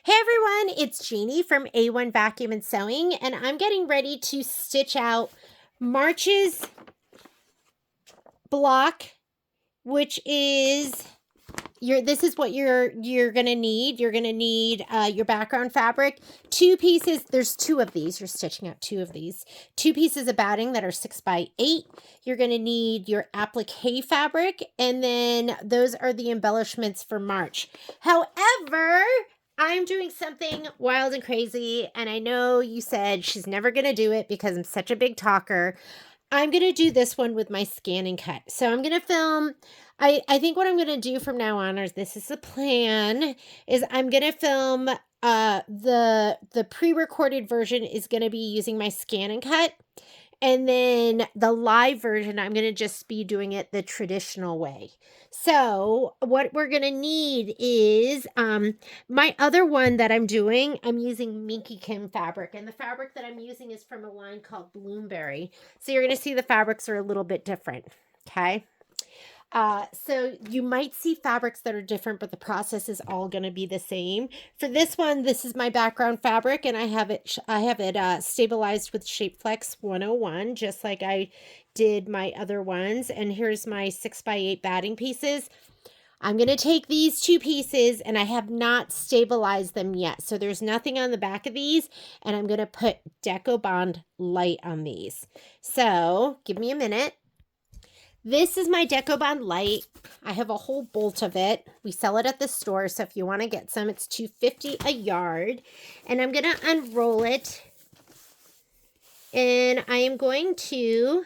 Hey everyone, it's Jeannie from A1 Vacuum and Sewing, and I'm getting ready to stitch out March's block, which is this is what you're gonna need. You're gonna need your background fabric, 2 pieces. There's 2 of these. You're stitching out 2 of these. 2 pieces of batting that are 6 by 8. You're gonna need your applique fabric, and then those are the embellishments for March. However, I'm doing something wild and crazy, and I know you said she's never gonna do it because I'm such a big talker. I'm going to do this one with my scan and cut. So I'm going to film, I think what I'm going to do from now on, or this is the plan, is I'm going to film, the pre-recorded version is going to be using my scan and cut. And then the live version, I'm going to just be doing it the traditional way. So what we're going to need is my other one that I'm doing, I'm using Minki Kim fabric. And the fabric that I'm using is from a line called Bloomberry. So you're going to see the fabrics are a little bit different. Okay. So you might see fabrics that are different, but the process is all going to be the same. For this one, this is my background fabric, and I have it stabilized with Shapeflex 101, just like I did my other ones. And here's my 6 by 8 batting pieces. I'm going to take these 2 pieces, and I have not stabilized them yet. So there's nothing on the back of these, and I'm going to put Deco Bond Lite on these. So give me a minute. This is my Deco Bond Lite. I have a whole bolt of it. We sell it at the store, so if you want to get some, it's $2.50 a yard. And I'm going to unroll it. And I am going to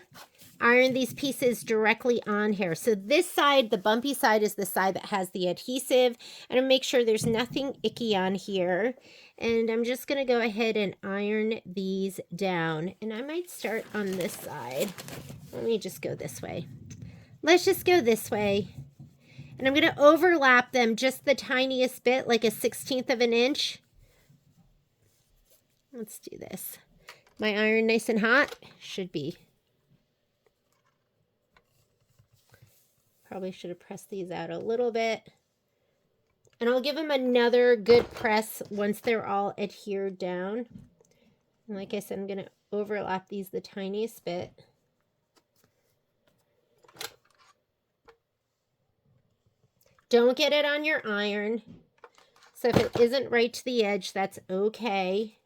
iron these pieces directly on here. So this side, the bumpy side, is the side that has the adhesive. And I'll make sure there's nothing icky on here. And I'm just going to go ahead and iron these down. And I might start on this side. Let me just go this way. Let's just go this way. And I'm going to overlap them just the tiniest bit, like a 1/16 of an inch. Let's do this. My iron nice and hot? Should be. Probably should have pressed these out a little bit. And I'll give them another good press once they're all adhered down. And like I said, I'm going to overlap these the tiniest bit. Don't get it on your iron. So if it isn't right to the edge, that's okay.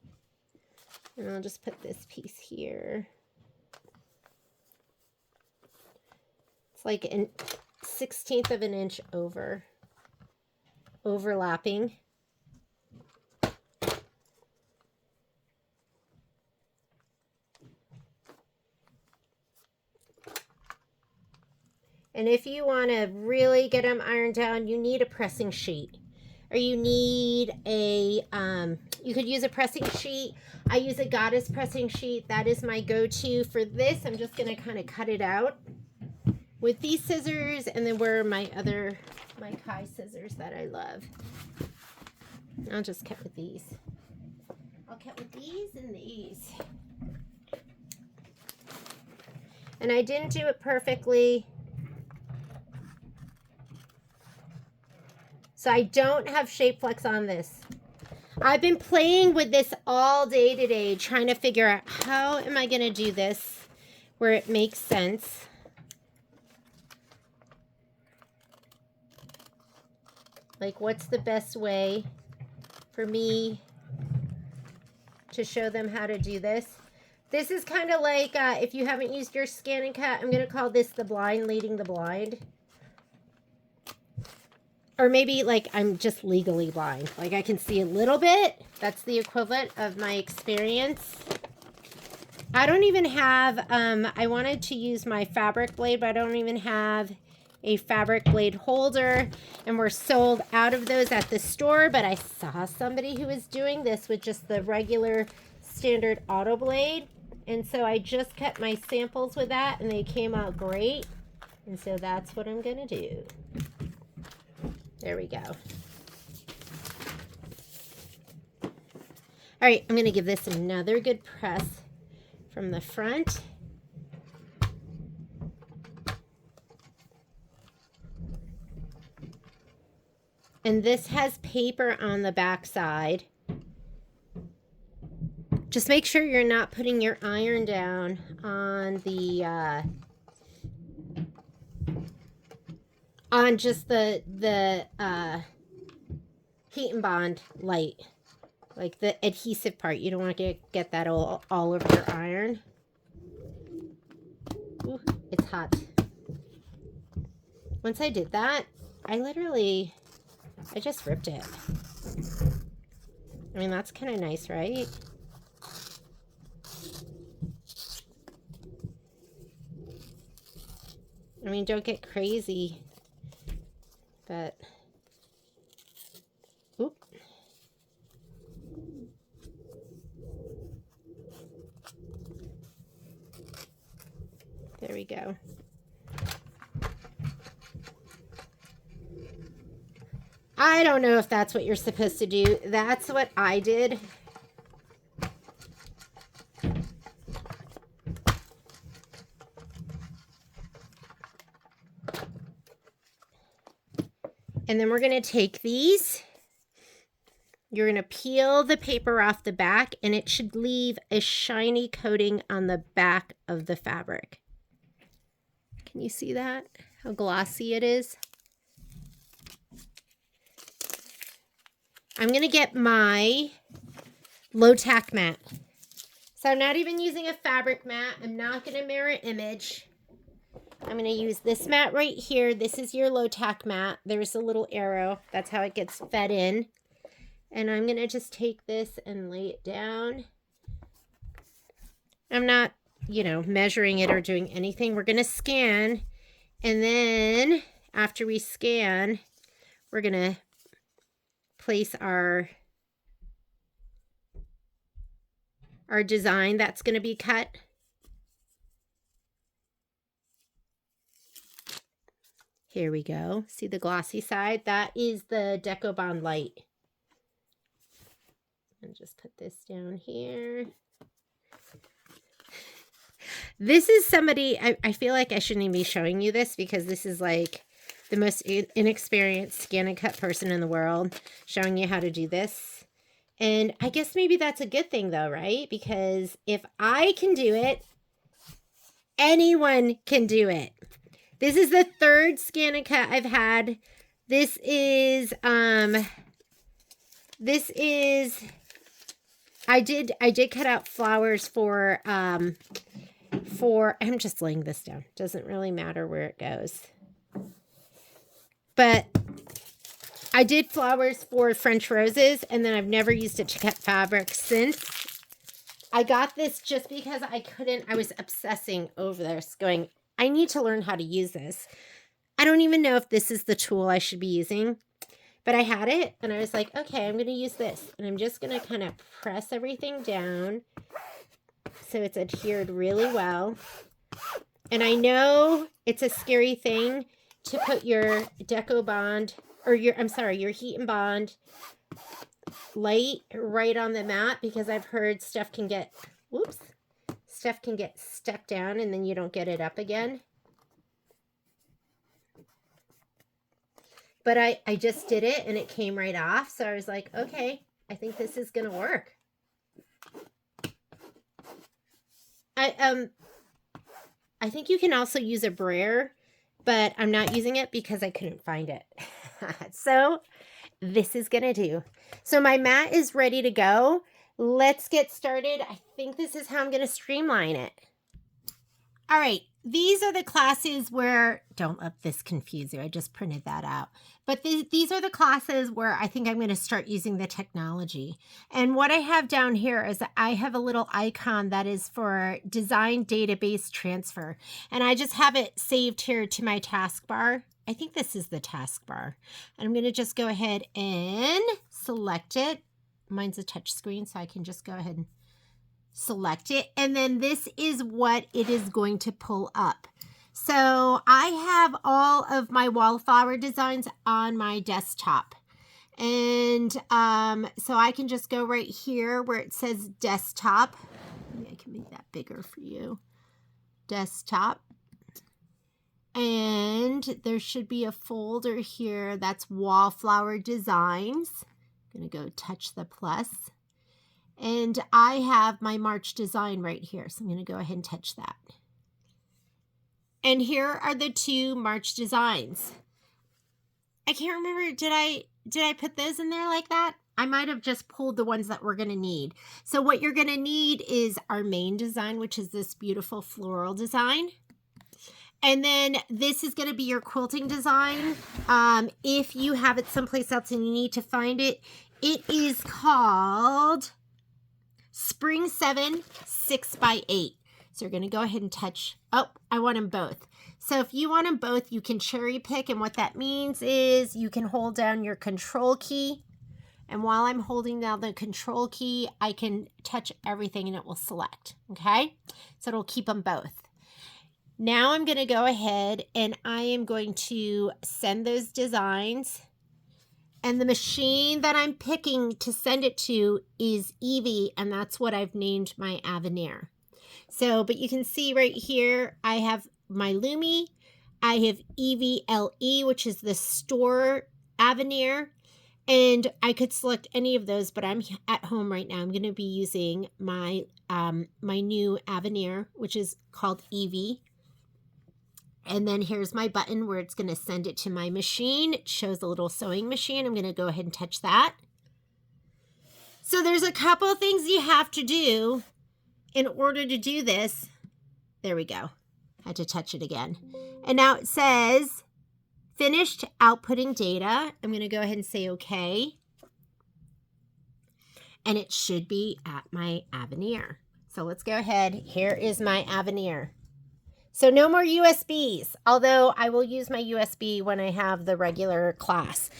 And I'll just put this piece here. It's like a 1/16 of an inch overlapping. And if you want to really get them ironed down, you need a pressing sheet. Or you need a, you could use a pressing sheet. I use a Goddess pressing sheet. That is my go-to. For this, I'm just going to kind of cut it out with these scissors. And then where are my Kai scissors that I love. I'll just cut with these. I'll cut with these and these. And I didn't do it perfectly. So I don't have Shapeflex on this. I've been playing with this all day today, trying to figure out how am I going to do this where it makes sense. Like, what's the best way for me to show them how to do this? This is kind of like, if you haven't used your scan and cut, I'm going to call this the blind leading the blind. Or maybe like I'm just legally blind. Like I can see a little bit. That's the equivalent of my experience. I don't even have, I wanted to use my fabric blade, but I don't even have a fabric blade holder. And we're sold out of those at the store. But I saw somebody who was doing this with just the regular standard Autoblade. And so I just cut my samples with that and they came out great. And so that's what I'm going to do. There we go. All right, I'm going to give this another good press from the front. And this has paper on the back side. Just make sure you're not putting your iron down on the on just the Heat and Bond Lite, like the adhesive part. You don't want to get that all over your iron. Ooh, it's hot. Once I did that, I just ripped it. I mean, that's kind of nice, right? I mean, don't get crazy, but, oop. There we go. I don't know if that's what you're supposed to do. That's what I did. And then we're going to take these. You're going to peel the paper off the back, and it should leave a shiny coating on the back of the fabric. Can you see that? How glossy it is? I'm going to get my low tack mat. So I'm not even using a fabric mat. I'm not going to mirror image. I'm going to use this mat right here. This is your low tack mat. There's a little arrow. That's how it gets fed in. And I'm going to just take this and lay it down. I'm not, measuring it or doing anything. We're going to scan. And then after we scan, we're going to place our design that's going to be cut. Here we go. See the glossy side? That is the Deco Bond Lite. And just put this down here. This is somebody, I feel like I shouldn't even be showing you this because this is like the most inexperienced scan and cut person in the world showing you how to do this. And I guess maybe that's a good thing though, right? Because if I can do it, anyone can do it. This is the third scan and cut I've had. This is I did cut out flowers for I'm just laying this down. Doesn't really matter where it goes. But I did flowers for French roses, and then I've never used it to cut fabric since. I got this just because I was obsessing over this, going, I need to learn how to use this. I don't even know if this is the tool I should be using, but I had it and I was like, okay, I'm going to use this. And I'm just going to kind of press everything down so it's adhered really well. And I know it's a scary thing to put your Deco Bond, or your Heat and Bond Lite right on the mat, because I've heard stuff can get stuck down and then you don't get it up again. But I just did it and it came right off. So I was like, okay, I think this is going to work. I think you can also use a brayer, but I'm not using it because I couldn't find it. So this is going to do. So my mat is ready to go. Let's get started. I think this is how I'm going to streamline it. All right. These are the classes where, don't let this confuse you. I just printed that out. But these are the classes where I think I'm going to start using the technology. And what I have down here is that I have a little icon that is for design database transfer. And I just have it saved here to my taskbar. I think this is the taskbar. And I'm going to just go ahead and select it. Mine's a touch screen, so I can just go ahead and select it. And then this is what it is going to pull up. So I have all of my wallflower designs on my desktop. And so I can just go right here where it says desktop. Maybe I can make that bigger for you. Desktop. And there should be a folder here that's Wallflower Designs. I'm going to go touch the plus. And I have my March design right here. So I'm going to go ahead and touch that. And here are the 2 March designs. I can't remember, did I put those in there like that? I might have just pulled the ones that we're going to need. So what you're going to need is our main design, which is this beautiful floral design. And then this is going to be your quilting design. If you have it someplace else and you need to find it, it is called Spring 7 6x8. So you're going to go ahead and touch. Oh, I want them both. So if you want them both, you can cherry pick. And what that means is you can hold down your control key. And while I'm holding down the control key, I can touch everything and it will select. Okay? So it'll keep them both. Now I'm going to go ahead and I am going to send those designs. And the machine that I'm picking to send it to is Evie, and that's what I've named my Avenir. So, but you can see right here, I have my Lumi. I have Evie LE, which is the store Avenir. And I could select any of those, but I'm at home right now. I'm going to be using my, my new Avenir, which is called Evie. And then here's my button where it's going to send it to my machine. It shows a little sewing machine. I'm going to go ahead and touch that. So there's a couple of things you have to do in order to do this. There we go. I had to touch it again. And now it says finished outputting data. I'm going to go ahead and say okay. And it should be at my Avenir. So let's go ahead. Here is my Avenir. So no more USBs, although I will use my USB when I have the regular class.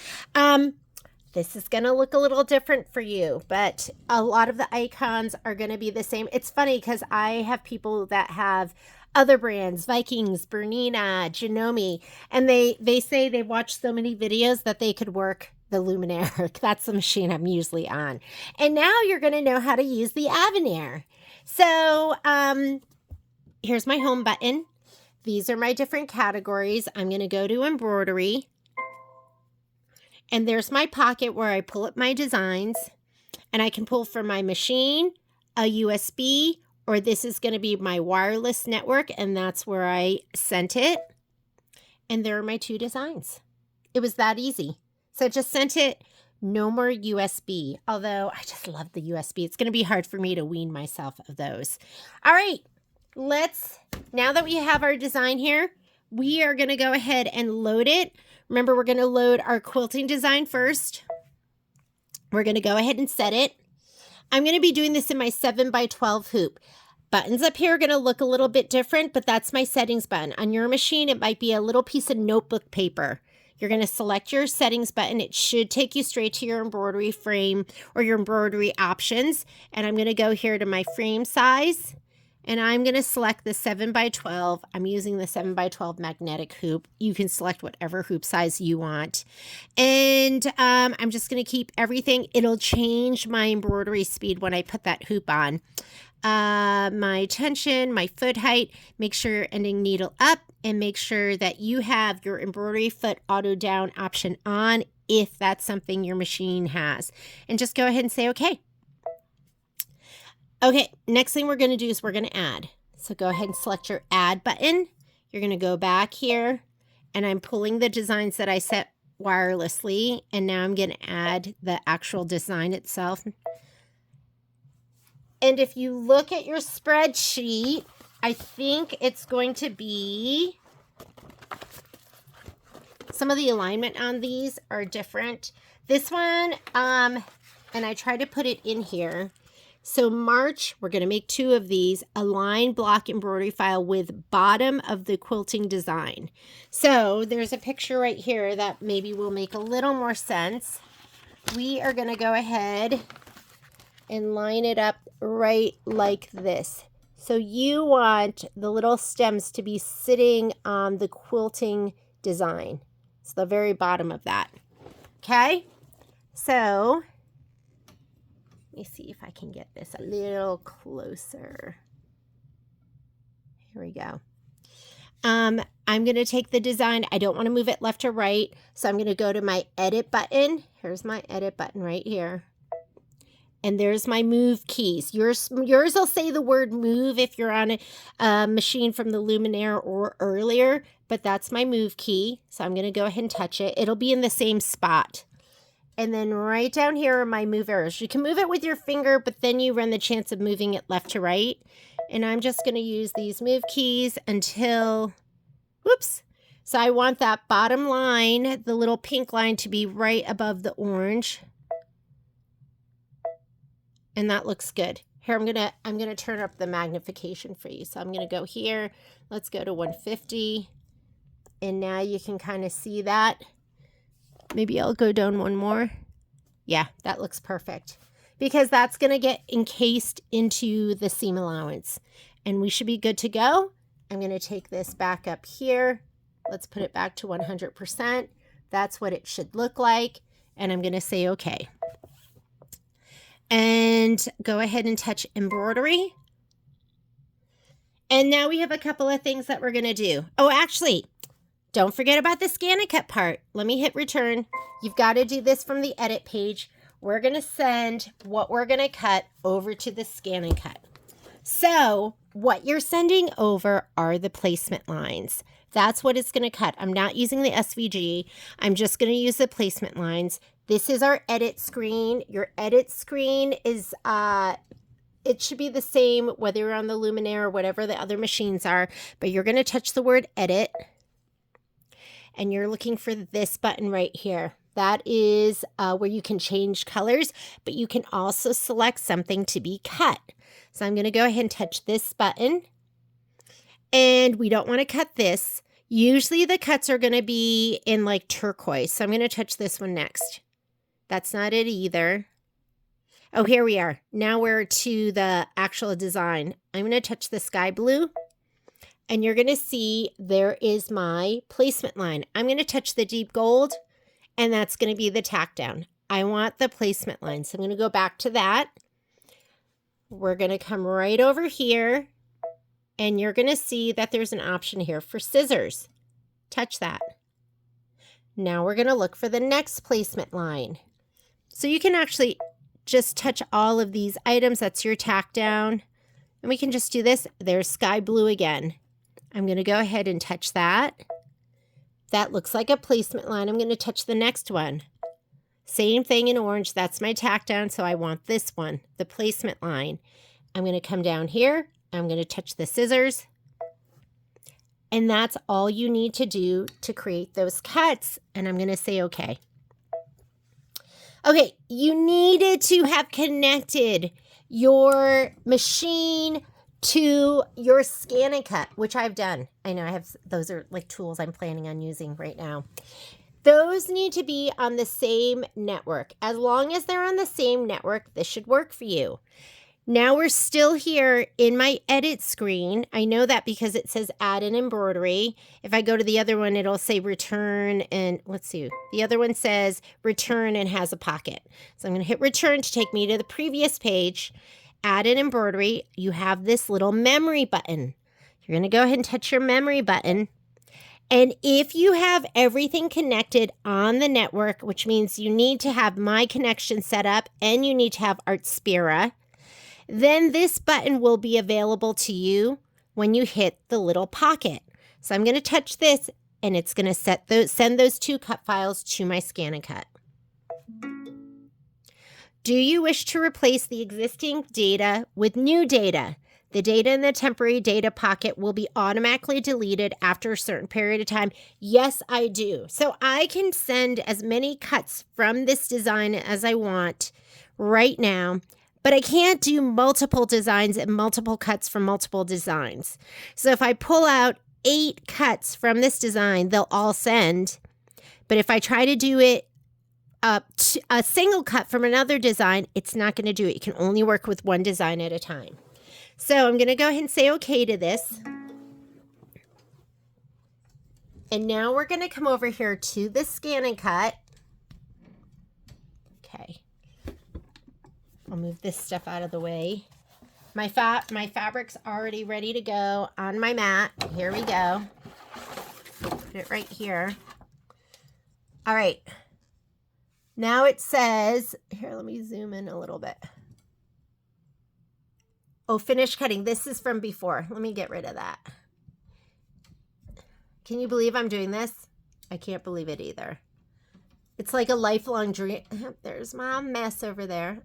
This is going to look a little different for you, but a lot of the icons are going to be the same. It's funny because I have people that have other brands, Vikings, Bernina, Janome, and they say they watch so many videos that they could work the Luminaire. That's the machine I'm usually on. And now you're going to know how to use the Avenir. So, here's my home button. These are my different categories. I'm going to go to embroidery. And there's my pocket where I pull up my designs. And I can pull from my machine, a USB, or this is going to be my wireless network. And that's where I sent it. And there are my 2 designs. It was that easy. So I just sent it. No more USB. Although I just love the USB. It's going to be hard for me to wean myself of those. All right. Now that we have our design here, we are going to go ahead and load it. Remember, we're going to load our quilting design first. We're going to go ahead and set it. I'm going to be doing this in my 7x12 hoop. Buttons up here are going to look a little bit different, but that's my settings button. On your machine, it might be a little piece of notebook paper. You're going to select your settings button. It should take you straight to your embroidery frame or your embroidery options. And I'm going to go here to my frame size. And I'm going to select the 7x12. I'm using the 7x12 magnetic hoop. You can select whatever hoop size you want. And I'm just going to keep everything. It'll change my embroidery speed when I put that hoop on. My tension, my foot height, make sure you're ending needle up and make sure that you have your embroidery foot auto down option on if that's something your machine has. And just go ahead and say okay. Okay, next thing we're going to do is we're going to add. So go ahead and select your add button. You're going to go back here and I'm pulling the designs that I set wirelessly. And now I'm going to add the actual design itself. And if you look at your spreadsheet, I think it's going to be, some of the alignment on these are different. This one, and I try to put it in here. So March, we're going to make 2 of these, a line block embroidery file with bottom of the quilting design. So there's a picture right here that maybe will make a little more sense. We are going to go ahead and line it up right like this. So you want the little stems to be sitting on the quilting design. It's the very bottom of that. Okay? So let me see if I can get this a little closer. Here we go. I'm going to take the design. I don't want to move it left or right. So I'm going to go to my edit button. Here's my edit button right here. And there's my move keys. Yours will say the word move if you're on a machine from the Luminaire or earlier, but that's my move key. So I'm going to go ahead and touch it. It'll be in the same spot. And then right down here are my move arrows. You can move it with your finger, but then you run the chance of moving it left to right. And I'm just going to use these move keys until, whoops. So I want that bottom line, the little pink line, to be right above the orange. And that looks good. Here, I'm gonna turn up the magnification for you. So I'm gonna go here. Let's go to 150. And now you can kind of see that. Maybe I'll go down one more. Yeah, that looks perfect. Because that's gonna get encased into the seam allowance. And we should be good to go. I'm gonna take this back up here. Let's put it back to 100%. That's what it should look like. And I'm gonna say okay. And go ahead and touch embroidery. And now we have a couple of things that we're going to do. Oh, actually, don't forget about the scan and cut part. Let me hit return. You've got to do this from the edit page. We're going to send what we're going to cut over to the scan and cut. So what you're sending over are the placement lines. That's what it's going to cut. I'm not using the SVG. I'm just going to use the placement lines. This is our edit screen. Your edit screen is, it should be the same whether you're on the Luminaire or whatever the other machines are, but you're going to touch the word edit and you're looking for this button right here. That is where you can change colors, but you can also select something to be cut. So I'm going to go ahead and touch this button. And we don't want to cut this. Usually the cuts are going to be in like turquoise. So I'm going to touch this one next. That's not it either. Oh, here we are. Now we're to the actual design. I'm going to touch the sky blue. And you're going to see there is my placement line. I'm going to touch the deep gold. And that's going to be the tack down. I want the placement line. So I'm going to go back to that. We're going to come right over here. And you're going to see that there's an option here for scissors. Touch that. Now we're going to look for the next placement line. So you can actually just touch all of these items. That's your tack down. And we can just do this. There's sky blue again. I'm going to go ahead and touch that. That looks like a placement line. I'm going to touch the next one. Same thing in orange. That's my tack down. So I want this one, the placement line. I'm going to come down here. I'm going to touch the scissors. And that's all you need to do to create those cuts. And I'm going to say okay. Okay, you needed to have connected your machine to your scan and cut, which I've done. I know I have, those are like tools I'm planning on using right now. Those need to be on the same network. As long as they're on the same network, this should work for you. Now we're still here in my edit screen. I know that because it says add an embroidery. If I go to the other one, it'll say return and let's see. The other one says return and has a pocket. So I'm going to hit return to take me to the previous page. Add an embroidery. You have this little memory button. You're going to go ahead and touch your memory button. And if you have everything connected on the network, which means you need to have my connection set up and you need to have Artspira, then this button will be available to you when you hit the little pocket. So I'm going to touch this and it's going to send those two cut files to my scan and cut. Do you wish to replace the existing data with new data? The data in the temporary data pocket will be automatically deleted after a certain period of time. Yes, I do. So I can send as many cuts from this design as I want right now. But I can't do multiple designs and multiple cuts from multiple designs. So if I pull out 8 cuts from this design, they'll all send. But if I try to do it a single cut from another design, it's not going to do it. You can only work with one design at a time. So I'm going to go ahead and say okay to this. And now we're going to come over here to the scan and cut. Okay. I'll move this stuff out of the way. My fabric's already ready to go on my mat. Here we go. Put it right here. All right. Now it says, here, let me zoom in a little bit. Oh, finish cutting. This is from before. Let me get rid of that. Can you believe I'm doing this? I can't believe it either. It's like a lifelong dream. There's my mess over there.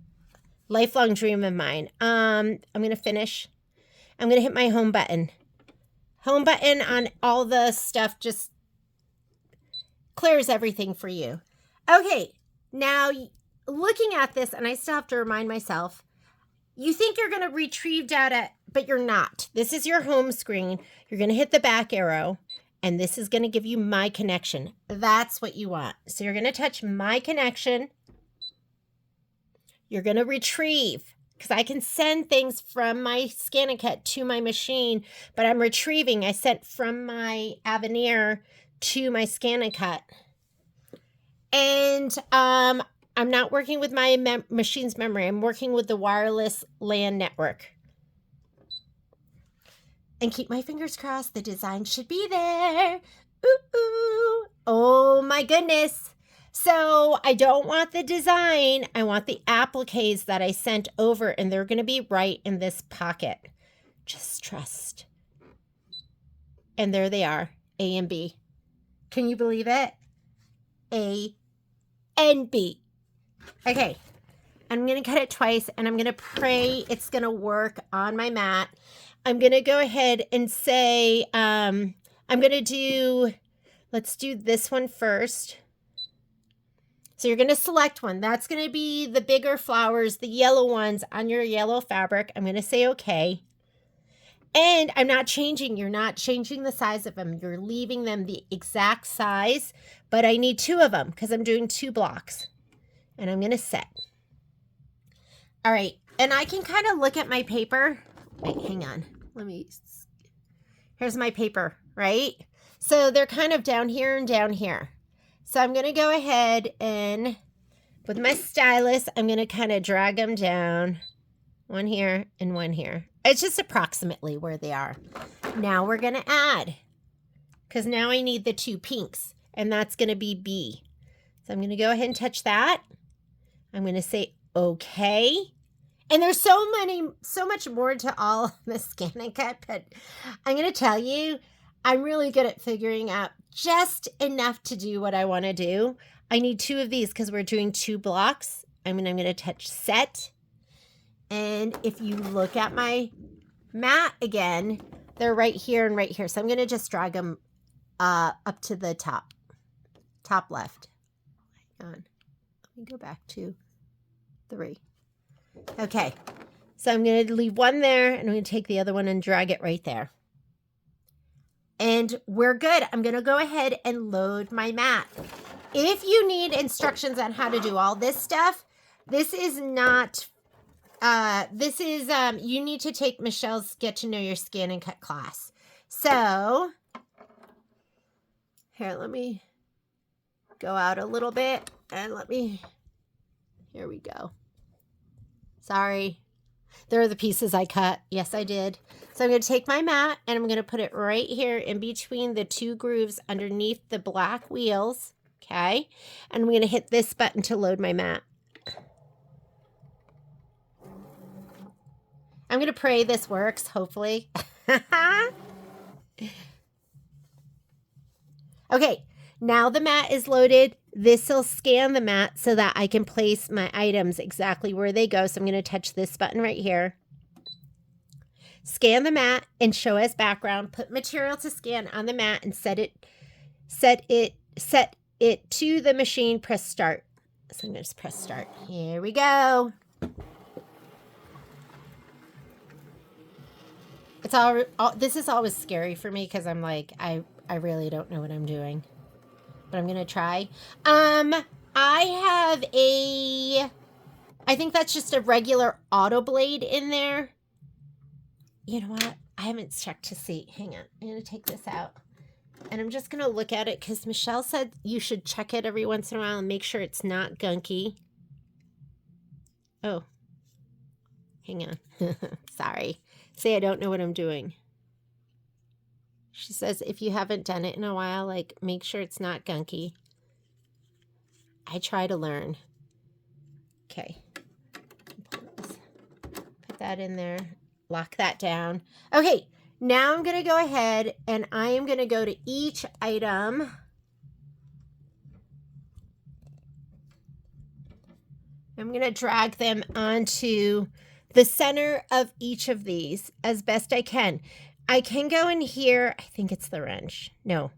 Lifelong dream of mine. I'm going to finish. I'm going to hit my home button. Home button on all the stuff just clears everything for you. Okay, now looking at this, and I still have to remind myself, you think you're going to retrieve data, but you're not. This is your home screen. You're going to hit the back arrow, and this is going to give you my connection. That's what you want. So you're going to touch my connection. You're going to retrieve, because I can send things from my ScanNCut to my machine, but I'm retrieving. I sent from my Avenir to my ScanNCut. And I'm not working with my machine's memory. I'm working with the wireless LAN network. And keep my fingers crossed. The design should be there. Ooh, ooh. Oh my goodness. So I don't want the design. I want the appliques that I sent over, and they're going to be right in this pocket. Just trust. And there they are, A and B. Can you believe it? A and B. Okay. I'm going to cut it twice, and I'm going to pray it's going to work on my mat. I'm going to go ahead and say, I'm going to do, let's do this one first. So you're going to select one. That's going to be the bigger flowers, the yellow ones on your yellow fabric. I'm going to say okay. And I'm not changing. You're not changing the size of them. You're leaving them the exact size, but I need 2 of them because I'm doing 2 blocks. And I'm going to set. All right. And I can kind of look at my paper. Wait, hang on. Here's my paper, right? So they're kind of down here and down here. So I'm going to go ahead and with my stylus, I'm going to kind of drag them down. One here and one here. It's just approximately where they are. Now we're going to add, because now I need the 2 pinks, and that's going to be B. So I'm going to go ahead and touch that. I'm going to say okay. And there's so much more to all the ScanNCut, but I'm going to tell you, I'm really good at figuring out just enough to do what I want to do. I need 2 of these because we're doing 2 blocks. I'm going to touch set. And if you look at my mat again, they're right here and right here. So I'm going to just drag them up to the top left. Hang on. Let me go back to 3. Okay. So I'm going to leave one there, and I'm going to take the other one and drag it right there. And we're good. I'm going to go ahead and load my mat. If you need instructions on how to do all this stuff, this is not, you need to take Michelle's Get to Know Your ScanNCut class. So, here, let me go out a little bit and here we go. Sorry. There are the pieces I cut. Yes, I did. So I'm going to take my mat and I'm going to put it right here in between the 2 grooves underneath the black wheels. Okay. And I'm going to hit this button to load my mat. I'm going to pray this works, hopefully. Okay. Now the mat is loaded. This will scan the mat so that I can place my items exactly where they go. So I'm going to touch this button right here. Scan the mat and show as background. Put material to scan on the mat and set it to the machine. Press start. So I'm going to just press start. Here we go. This is always scary for me because I'm like, I really don't know what I'm doing. But I'm going to try. I think that's just a regular Autoblade in there. You know what? I haven't checked to see. Hang on. I'm going to take this out. And I'm just going to look at it because Michelle said you should check it every once in a while and make sure it's not gunky. Oh. Hang on. Sorry. Say I don't know what I'm doing. She says if you haven't done it in a while, like, make sure it's not gunky. I try to learn. Okay. Put that in there. Lock that down. Okay, now I'm going to go ahead and I am going to go to each item. I'm going to drag them onto the center of each of these as best I can. I can go in here. I think it's the wrench. No.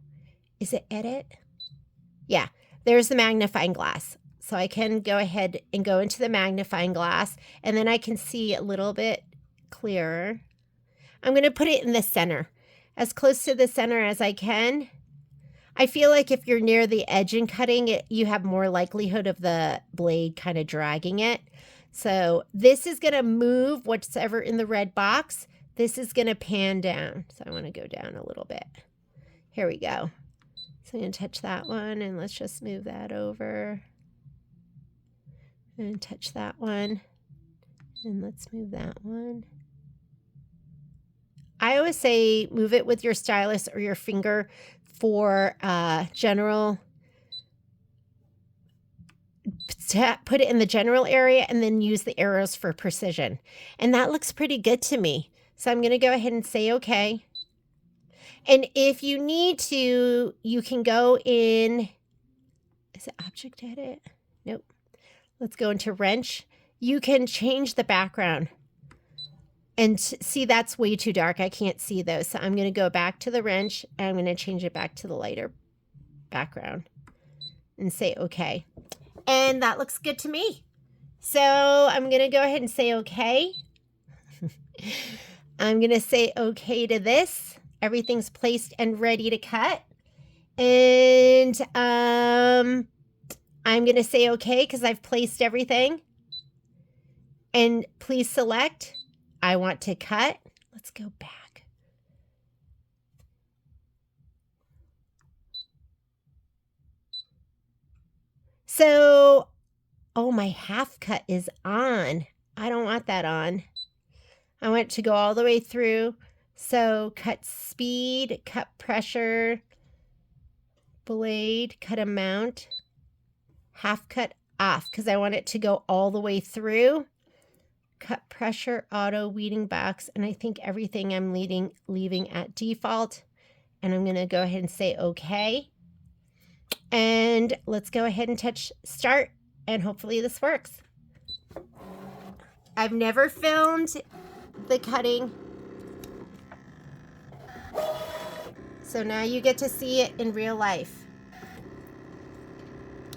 Is it edit? Yeah. There's the magnifying glass. So I can go ahead and go into the magnifying glass, and then I can see a little bit clearer. I'm going to put it in the center, as close to the center as I can. I feel like if you're near the edge and cutting it, you have more likelihood of the blade kind of dragging it. So this is going to move whatever in the red box. This is going to pan down. So I want to go down a little bit. Here we go. So I'm going to touch that one, and let's just move that over. And touch that one. And let's move that one. I always say move it with your stylus or your finger for general. Put it in the general area and then use the arrows for precision. And that looks pretty good to me. So I'm going to go ahead and say okay. And if you need to, you can go in. Is it object edit? Nope. Let's go into wrench. You can change the background. And see, that's way too dark. I can't see those. So I'm going to go back to the wrench, and I'm going to change it back to the lighter background and say okay. And that looks good to me. So I'm going to go ahead and say okay. I'm going to say okay to this. Everything's placed and ready to cut. And I'm going to say okay because I've placed everything. And please select. I want to cut. Let's go back. So, oh, my half cut is on. I don't want that on. I want it to go all the way through. So cut speed, cut pressure, blade, cut amount, half cut off because I want it to go all the way through. Cut pressure, auto, weeding box, and I think everything I'm leaving at default. And I'm going to go ahead and say okay. And let's go ahead and touch start, and hopefully this works. I've never filmed the cutting, so now you get to see it in real life.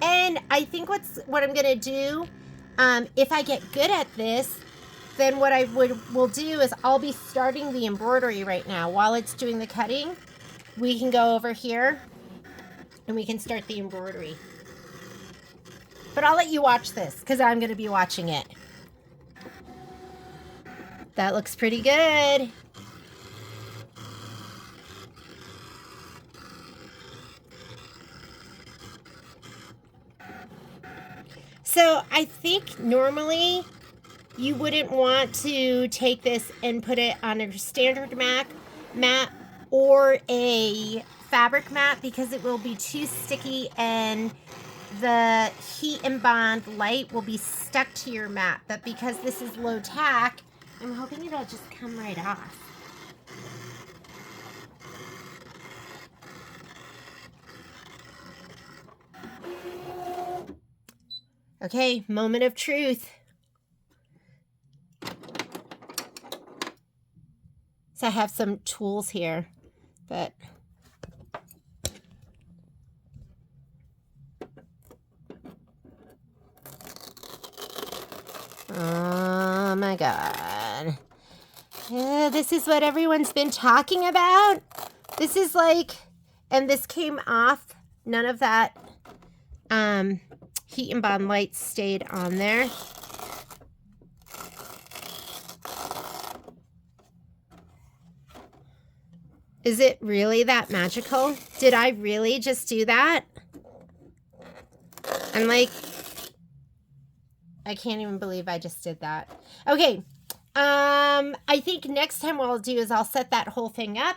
And I think what I'm going to do, if I get good at this, then what I will do is I'll be starting the embroidery right now. While it's doing the cutting, we can go over here and we can start the embroidery. But I'll let you watch this because I'm going to be watching it. That looks pretty good. So I think normally you wouldn't want to take this and put it on a standard mat or a fabric mat because it will be too sticky and the Heat and Bond Lite will be stuck to your mat. But because this is low tack, I'm hoping it'll just come right off. Okay, moment of truth. So I have some tools here, but oh my God. This is what everyone's been talking about. This is like, and this came off. None of that Heat and Bond Lite stayed on there. Is it really that magical? Did I really just do that? I'm like, I can't even believe I just did that. Okay. I think next time what I'll do is I'll set that whole thing up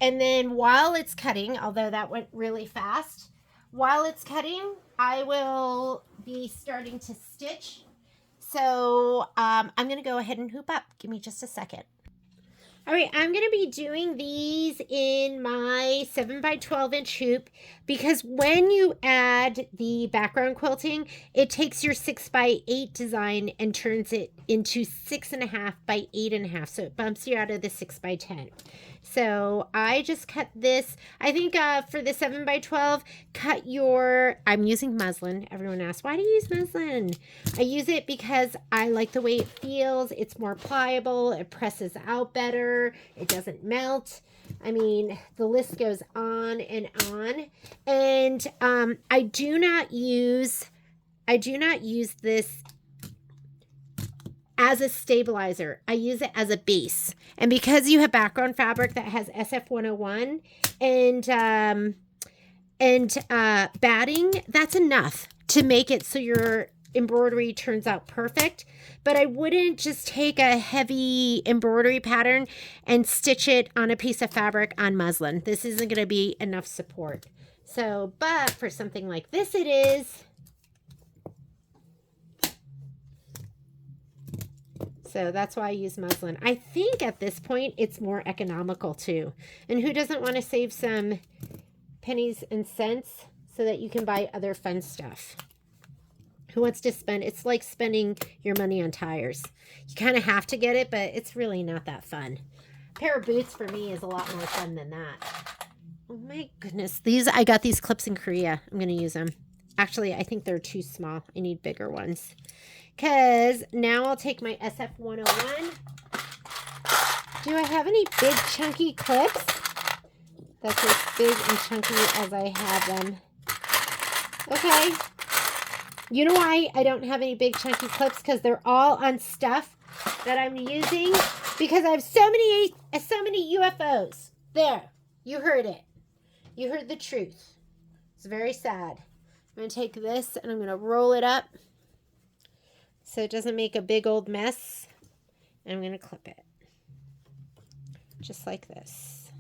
And then while it's cutting, although that went really fast, while it's cutting, I will be starting to stitch. So I'm going to go ahead and hoop up. Give me just a second. All right, I'm going to be doing these in my 7 by 12 inch hoop because when you add the background quilting, it takes your 6 by 8 design and turns it into 6.5 by 8.5. So it bumps you out of the 6 by 10. So I just cut this. I think for the 7 by 12, cut your, I'm using muslin. Everyone asks, why do you use muslin? I use it because I like the way it feels. It's more pliable. It presses out better. It doesn't melt. I mean, the list goes on and on. And I do not use this as a stabilizer. I use it as a base. And because you have background fabric that has SF101 and batting, that's enough to make it so your embroidery turns out perfect. But I wouldn't just take a heavy embroidery pattern and stitch it on a piece of fabric on muslin. This isn't going to be enough support. So, but for something like this it is. So that's why I use muslin. I think at this point it's more economical too. And who doesn't want to save some pennies and cents so that you can buy other fun stuff? Who wants to spend? It's like spending your money on tires. You kind of have to get it, but it's really not that fun. A pair of boots for me is a lot more fun than that. Oh my goodness. I got these clips in Korea. I'm going to use them. Actually, I think they're too small. I need bigger ones. Because now I'll take my SF101. Do I have any big chunky clips? That's as big and chunky as I have them. Okay. You know why I don't have any big chunky clips? Because they're all on stuff that I'm using. Because I have so many UFOs. There. You heard it. You heard the truth. It's very sad. I'm going to take this and I'm going to roll it up so it doesn't make a big old mess. And I'm going to clip it. Just like this.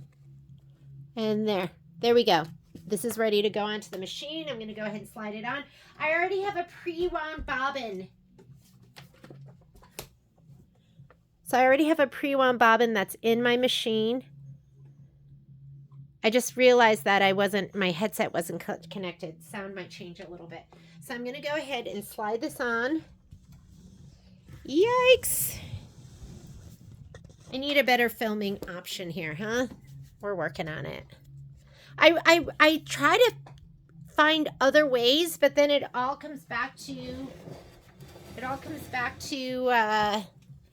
And there we go. This is ready to go onto the machine. I'm going to go ahead and slide it on. I already have a pre-wound bobbin. So I already have a pre-wound bobbin that's in my machine. I just realized that my headset wasn't connected. Sound might change a little bit. So I'm going to go ahead and slide this on. Yikes. I need a better filming option here, huh? We're working on it. I try to find other ways, but then it all comes back to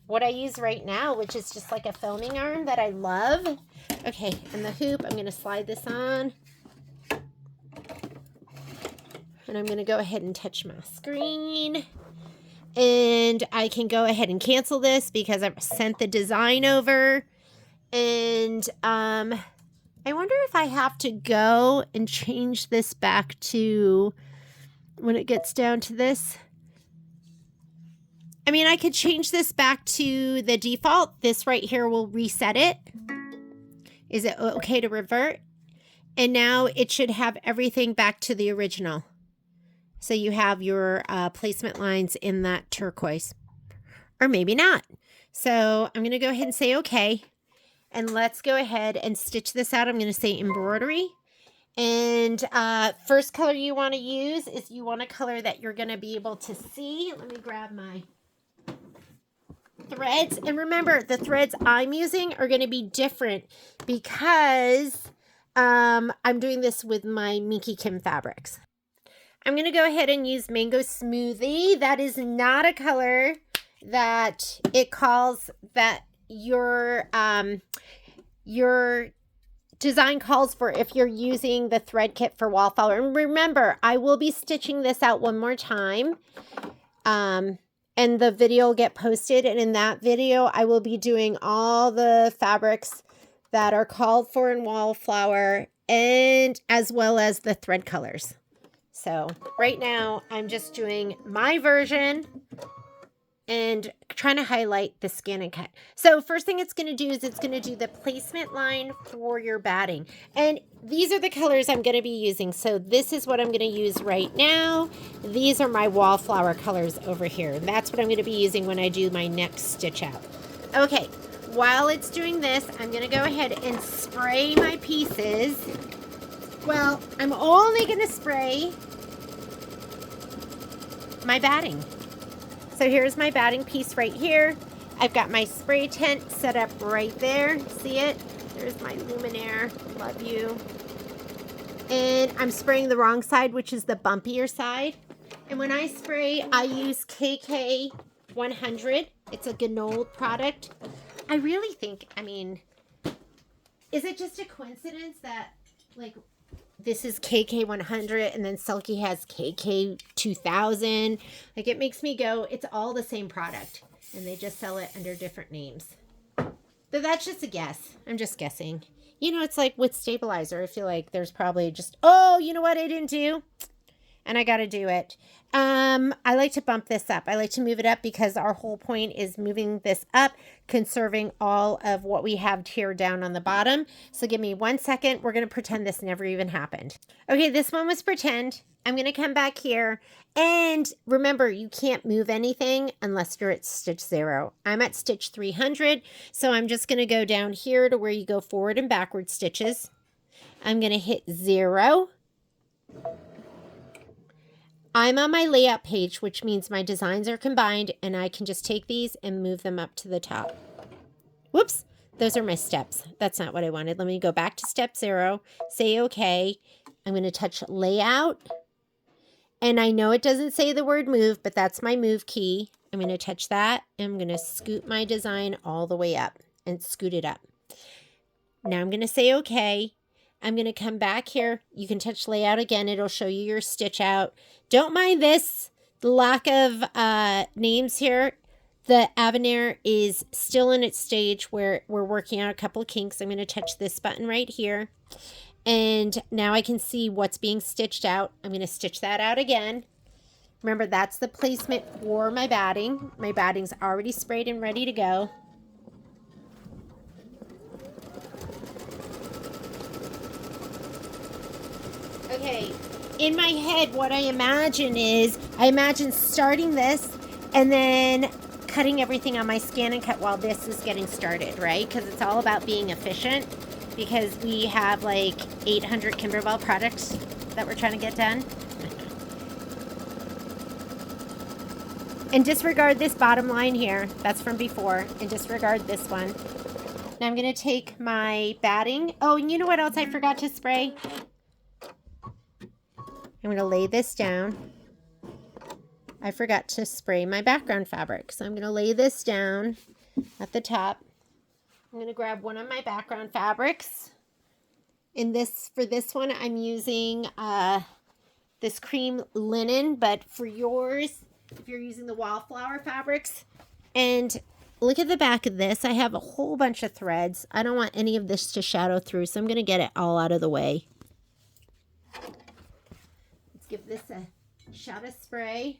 what I use right now, which is just like a filming arm that I love. Okay, and the hoop, I'm going to slide this on. And I'm going to go ahead and touch my screen. And I can go ahead and cancel this because I've sent the design over. And I wonder if I have to go and change this back to when it gets down to this. I mean, I could change this back to the default. This right here will reset it. Is it okay to revert? And now it should have everything back to the original. So you have your placement lines in that turquoise. Or maybe not. So I'm going to go ahead and say okay. And let's go ahead and stitch this out. I'm going to say embroidery. And first color you want to use is you want a color that you're going to be able to see. Let me grab my threads. And remember, the threads I'm using are going to be different because I'm doing this with my Minki Kim fabrics. I'm going to go ahead and use Mango Smoothie. That is not a color that it calls that your design calls for if you're using the thread kit for Wallflower. And remember, I will be stitching this out one more time. And the video will get posted. And in that video, I will be doing all the fabrics that are called for in Wallflower and as well as the thread colors. So right now I'm just doing my version and trying to highlight the scan and cut. So first thing it's going to do is it's going to do the placement line for your batting. And these are the colors I'm going to be using. So this is what I'm going to use right now. These are my Wallflower colors over here. And that's what I'm going to be using when I do my next stitch out. Okay, while it's doing this, I'm going to go ahead and spray my pieces. Well, I'm only going to spray my batting. So here's my batting piece right here. I've got my spray tent set up right there. See it? There's my luminaire. Love you. And I'm spraying the wrong side, which is the bumpier side. And when I spray, I use KK 100. It's a Ganold product. I really think, I mean, is it just a coincidence that, like, this is KK 100 and then Sulky has KK 2000? Like, it makes me go, it's all the same product. And they just sell it under different names. But that's just a guess. I'm just guessing. You know, it's like with stabilizer. I feel like there's probably just, oh, you know what I didn't do? And I got to do it. I like to bump this up. I like to move it up because our whole point is moving this up, conserving all of what we have here down on the bottom. So give me 1 second. We're going to pretend this never even happened. Okay, this one was pretend. I'm going to come back here. And remember, you can't move anything unless you're at stitch 0. I'm at stitch 300. So I'm just going to go down here to where you go forward and backward stitches. I'm going to hit 0. I'm on my layout page, which means my designs are combined, and I can just take these and move them up to the top. Whoops, those are my steps. That's not what I wanted. Let me go back to step 0, say okay. I'm going to touch layout, and I know it doesn't say the word move, but that's my move key. I'm going to touch that, and I'm going to scoot my design all the way up and scoot it up. Now I'm going to say okay. I'm going to come back here. You can touch layout again. It'll show you your stitch out. Don't mind this, the lack of names here. The Avenir is still in its stage where we're working out a couple of kinks. I'm going to touch this button right here. And now I can see what's being stitched out. I'm going to stitch that out again. Remember, that's the placement for my batting. My batting's already sprayed and ready to go. Okay, in my head, what I imagine is, I imagine starting this and then cutting everything on my scan and cut while this is getting started, right? Because it's all about being efficient, because we have like 800 Kimberbell products that we're trying to get done. And disregard this bottom line here. That's from before. And disregard this one. Now I'm going to take my batting. Oh, and you know what else I forgot to spray? I'm going to lay this down. I forgot to spray my background fabric. So I'm going to lay this down at the top. I'm going to grab one of my background fabrics. For this one, I'm using this cream linen. But for yours, if you're using the Wallflower fabrics, and look at the back of this. I have a whole bunch of threads. I don't want any of this to shadow through, so I'm going to get it all out of the way. Give this a shot of spray.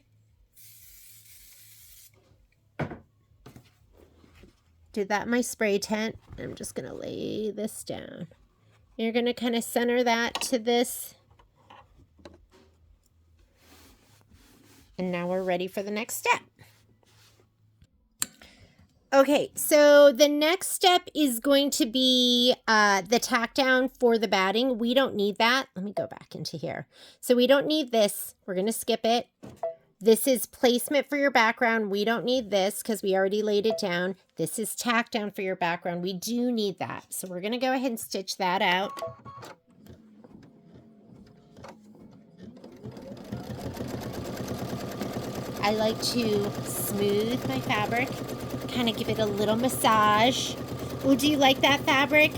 Did that in my spray tent. I'm just going to lay this down. You're going to kind of center that to this. And now we're ready for the next step. Okay, so the next step is going to be the tack down for the batting. We don't need that. Let me go back into here. So we don't need this. We're going to skip it. This is placement for your background. We don't need this because we already laid it down. This is tack down for your background. We do need that. So we're going to go ahead and stitch that out. I like to smooth my fabric. Kind of give it a little massage. Oh, do you like that fabric?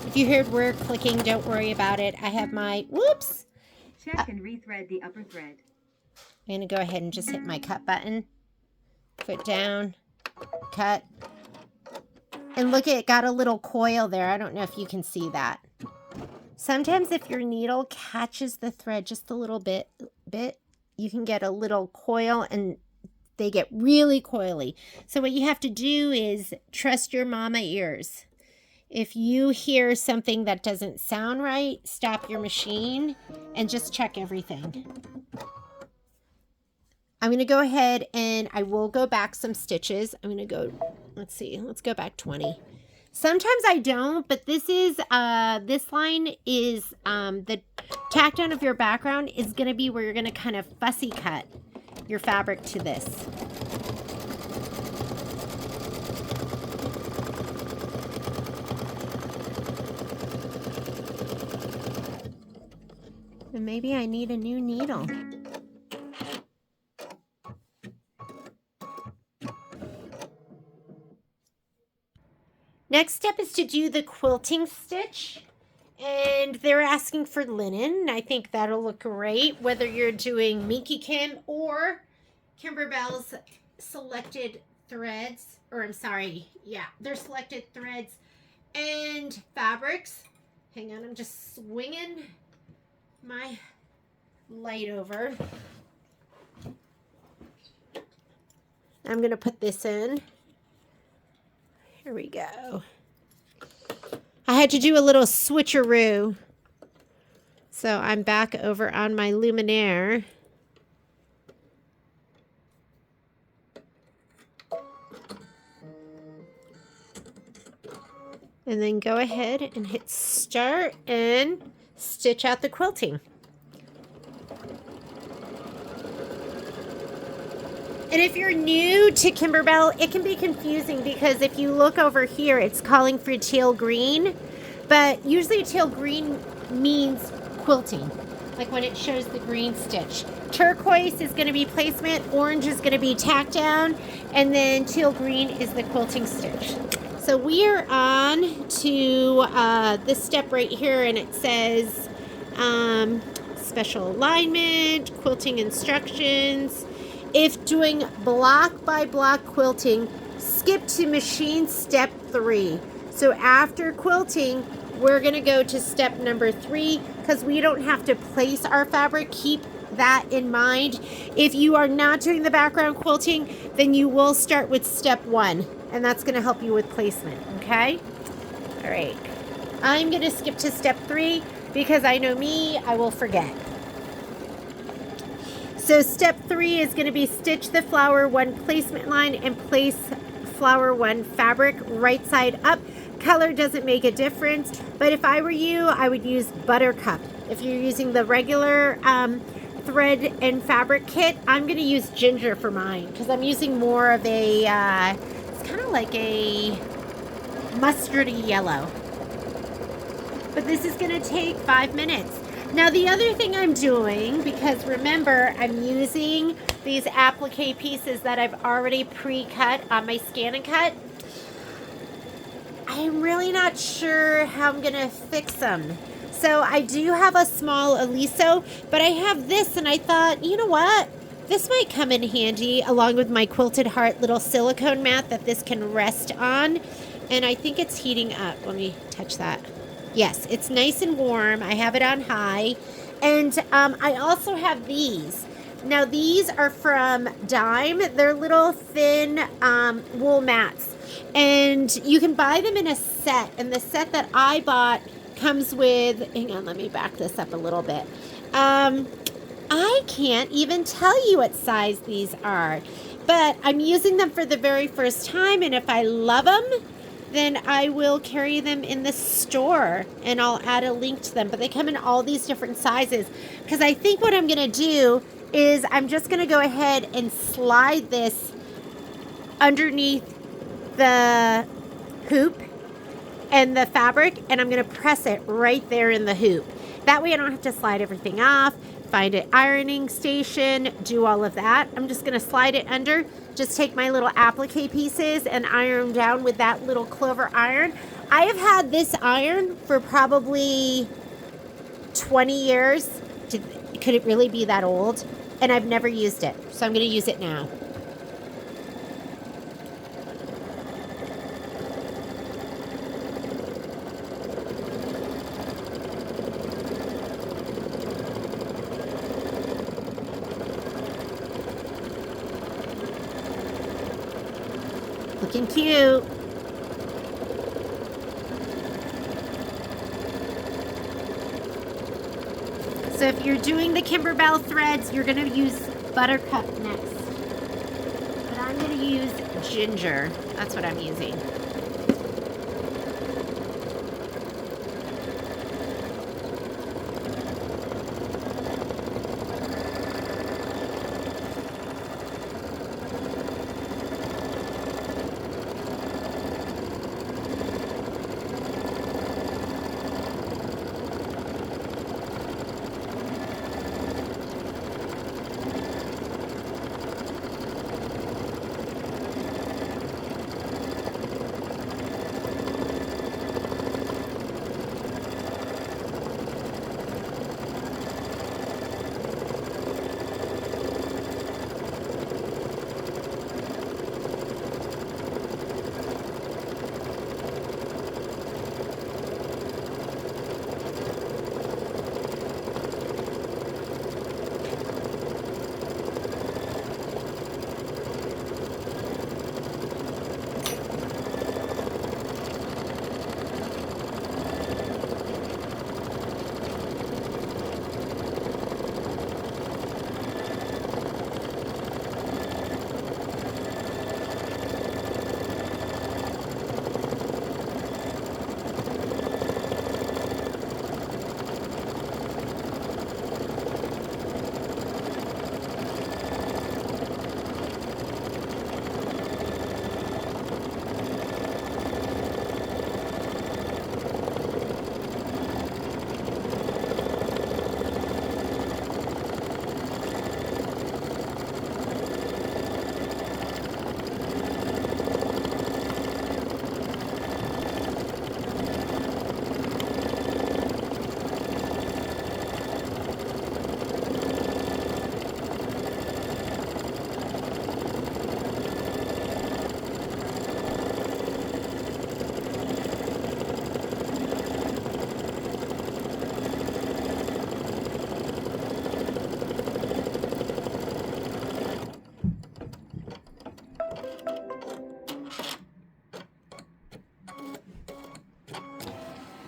If you heard word clicking, don't worry about it. I have my, whoops. Check and rethread the upper thread. I'm going to go ahead and just hit my cut button. Foot down, cut. And look, it got a little coil there. I don't know if you can see that. Sometimes if your needle catches the thread just a little bit, you can get a little coil and they get really coily. So what you have to do is trust your mama ears. If you hear something that doesn't sound right, stop your machine and just check everything. I'm going to go ahead and I will go back some stitches. I'm going to go, let's see, let's go back 20. Sometimes I don't, but this is, this line is, the tack down of your background is going to be where you're going to kind of fussy cut your fabric to this. And maybe I need a new needle. Next step is to do the quilting stitch, and they're asking for linen. I think that'll look great whether you're doing Minki Kim or Kimberbell's selected threads, or I'm sorry, yeah, they're selected threads and fabrics. Hang on, I'm just swinging my light over. I'm going to put this in. Here we go. I had to do a little switcheroo. So I'm back over on my luminaire. And then go ahead and hit start and stitch out the quilting. And if you're new to Kimberbell, it can be confusing because if you look over here, it's calling for teal green, but usually teal green means quilting, like when it shows the green stitch. Turquoise is going to be placement, orange is going to be tack down, and then teal green is the quilting stitch. So we are on to this step right here, and it says special alignment, quilting instructions. If doing block by block quilting, skip to machine step 3. So after quilting, we're going to go to step number 3 because we don't have to place our fabric. Keep that in mind. If you are not doing the background quilting, then you will start with step 1, and that's going to help you with placement, okay? All right. I'm going to skip to step 3 because I know me, I will forget. So step 3 is going to be stitch the flower 1 placement line and place flower 1 fabric right side up. Color doesn't make a difference, but if I were you, I would use Buttercup. If you're using the regular thread and fabric kit, I'm going to use Ginger for mine because I'm using more of a, it's kind of like a mustardy yellow. But this is going to take 5 minutes. Now the other thing I'm doing, because remember I'm using these applique pieces that I've already pre-cut on my Scan and Cut, I'm really not sure how I'm going to fix them. So I do have a small aliso, but I have this and I thought, you know what? This might come in handy along with my Quilted Heart little silicone mat that this can rest on. And I think it's heating up. Let me touch that. Yes, it's nice and warm. I have it on high. And I also have these. Now these are from Dime. They're little thin wool mats. And you can buy them in a set. And the set that I bought comes with, hang on, let me back this up a little bit. I can't even tell you what size these are. But I'm using them for the very first time. And if I love them, then I will carry them in the store and I'll add a link to them. But they come in all these different sizes because I think what I'm going to do is I'm just going to go ahead and slide this underneath the hoop and the fabric, and I'm going to press it right there in the hoop. That way I don't have to slide everything off, find an ironing station, do all of that. I'm just going to slide it under. Just take my little applique pieces and iron them down with that little clover iron. I have had this iron for probably 20 years. Could it really be that old? And I've never used it. So I'm going to use it now. Looking cute. So if you're doing the Kimberbell threads, you're going to use Buttercup next. But I'm going to use Ginger. That's what I'm using.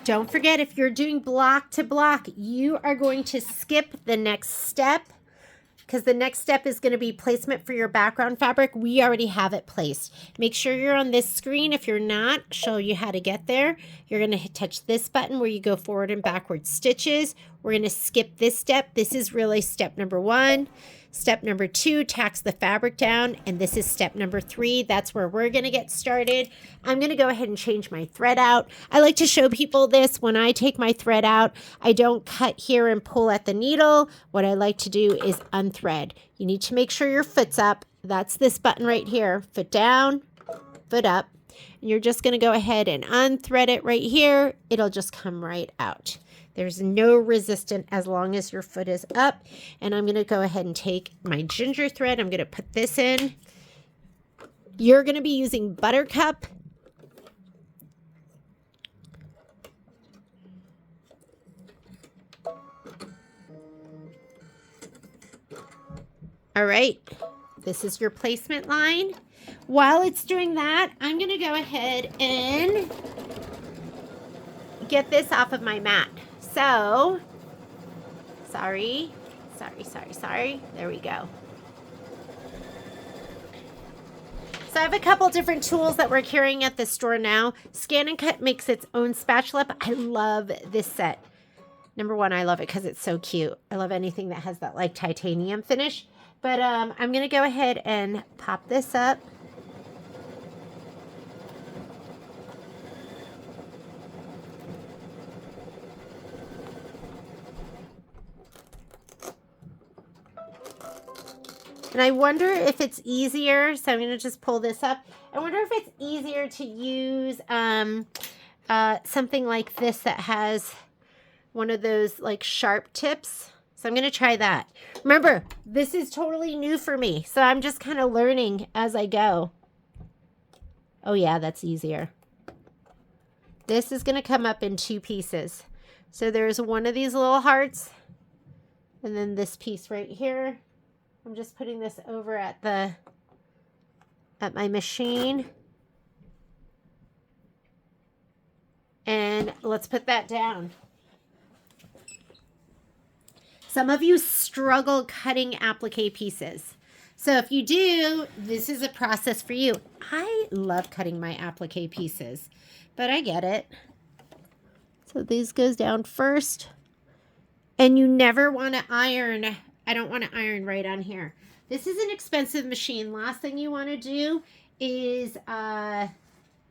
Don't forget, if you're doing block to block, you are going to skip the next step because the next step is going to be placement for your background fabric. We already have it placed. Make sure you're on this screen. If you're not, show you how to get there. You're going to touch this button where you go forward and backward stitches. We're going to skip this step. This is really step number 1. Step number 2, tacks the fabric down, and this is step number 3. That's where we're going to get started. I'm going to go ahead and change my thread out. I like to show people this. When I take my thread out, I don't cut here and pull at the needle. What I like to do is unthread. You need to make sure your foot's up. That's this button right here. Foot down, foot up. And you're just going to go ahead and unthread it right here. It'll just come right out. There's no resistance as long as your foot is up. And I'm going to go ahead and take my ginger thread. I'm going to put this in. You're going to be using Buttercup. All right. This is your placement line. While it's doing that, I'm going to go ahead and get this off of my mat. So, sorry. There we go. So I have a couple different tools that we're carrying at the store now. Scan and Cut makes its own spatula, but I love this set. Number 1, I love it because it's so cute. I love anything that has that like titanium finish. But I'm going to go ahead and pop this up. And I wonder if it's easier, so I'm going to just pull this up. I wonder if it's easier to use something like this that has one of those like sharp tips. So I'm going to try that. Remember, this is totally new for me, so I'm just kind of learning as I go. Oh yeah, that's easier. This is going to come up in 2 pieces. So there's one of these little hearts, and then this piece right here. I'm just putting this over at my machine. And let's put that down. Some of you struggle cutting applique pieces. So if you do, this is a process for you. I love cutting my applique pieces, but I get it. So this goes down first. And you never want to iron. I don't want to iron right on here. This is an expensive machine. Last thing you want to do is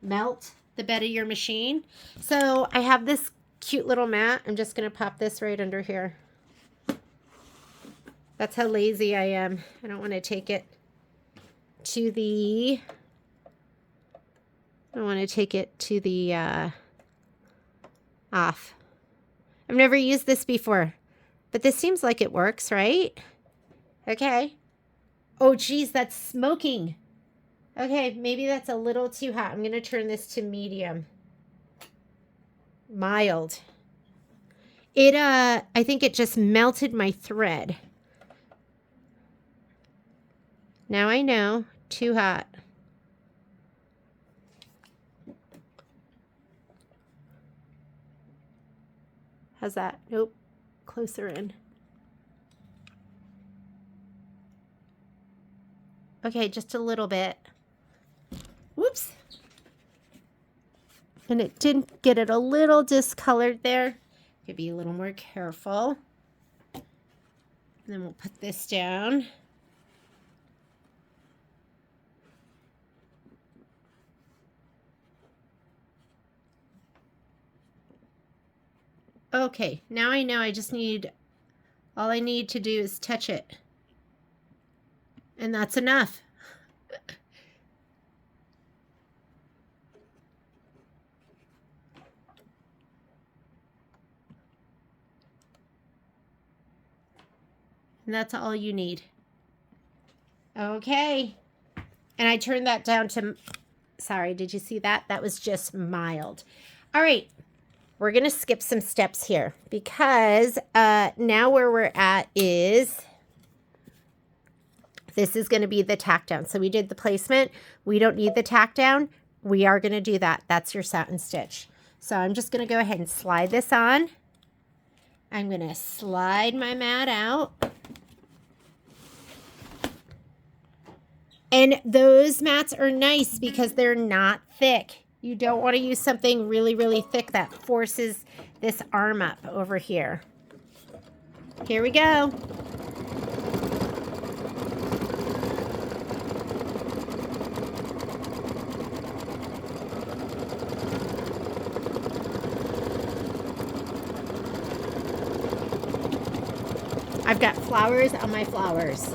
melt the bed of your machine. So I have this cute little mat. I'm just going to pop this right under here. That's how lazy I am. I don't want to take it to the, off. I've never used this before, but this seems like it works, right? Okay. Oh, geez, that's smoking. Okay, maybe that's a little too hot. I'm going to turn this to medium. Mild. I think it just melted my thread. Now I know, too hot. How's that? Nope, closer in. Okay, just a little bit. Whoops. And it did get it a little discolored there. Could be a little more careful. And then we'll put this down. Okay, now I know all I need to do is touch it. And that's enough. And that's all you need. Okay. And I turned that down to, sorry, did you see that? That was just mild. All right. We're going to skip some steps here because now where we're at is, this is going to be the tack down. So we did the placement. We don't need the tack down. We are going to do that. That's your satin stitch. So I'm just going to go ahead and slide this on. I'm going to slide my mat out. And those mats are nice because they're not thick. You don't want to use something really, really thick that forces this arm up over here. Here we go. I've got flowers on my flowers.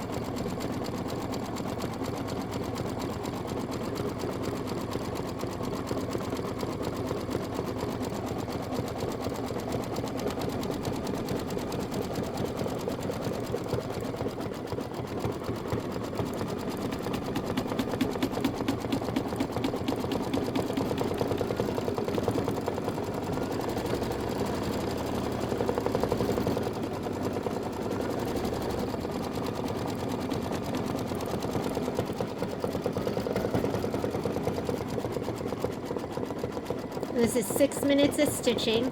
This is 6 minutes of stitching.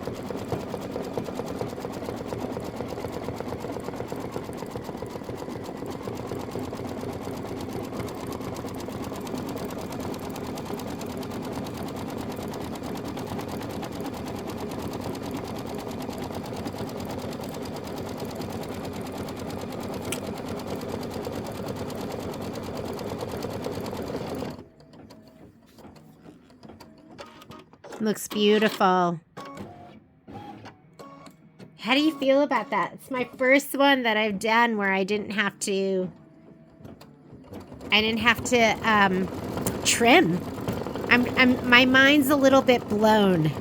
Looks beautiful. How do you feel about that? It's my first one that I've done where I didn't have to trim. My mind's a little bit blown.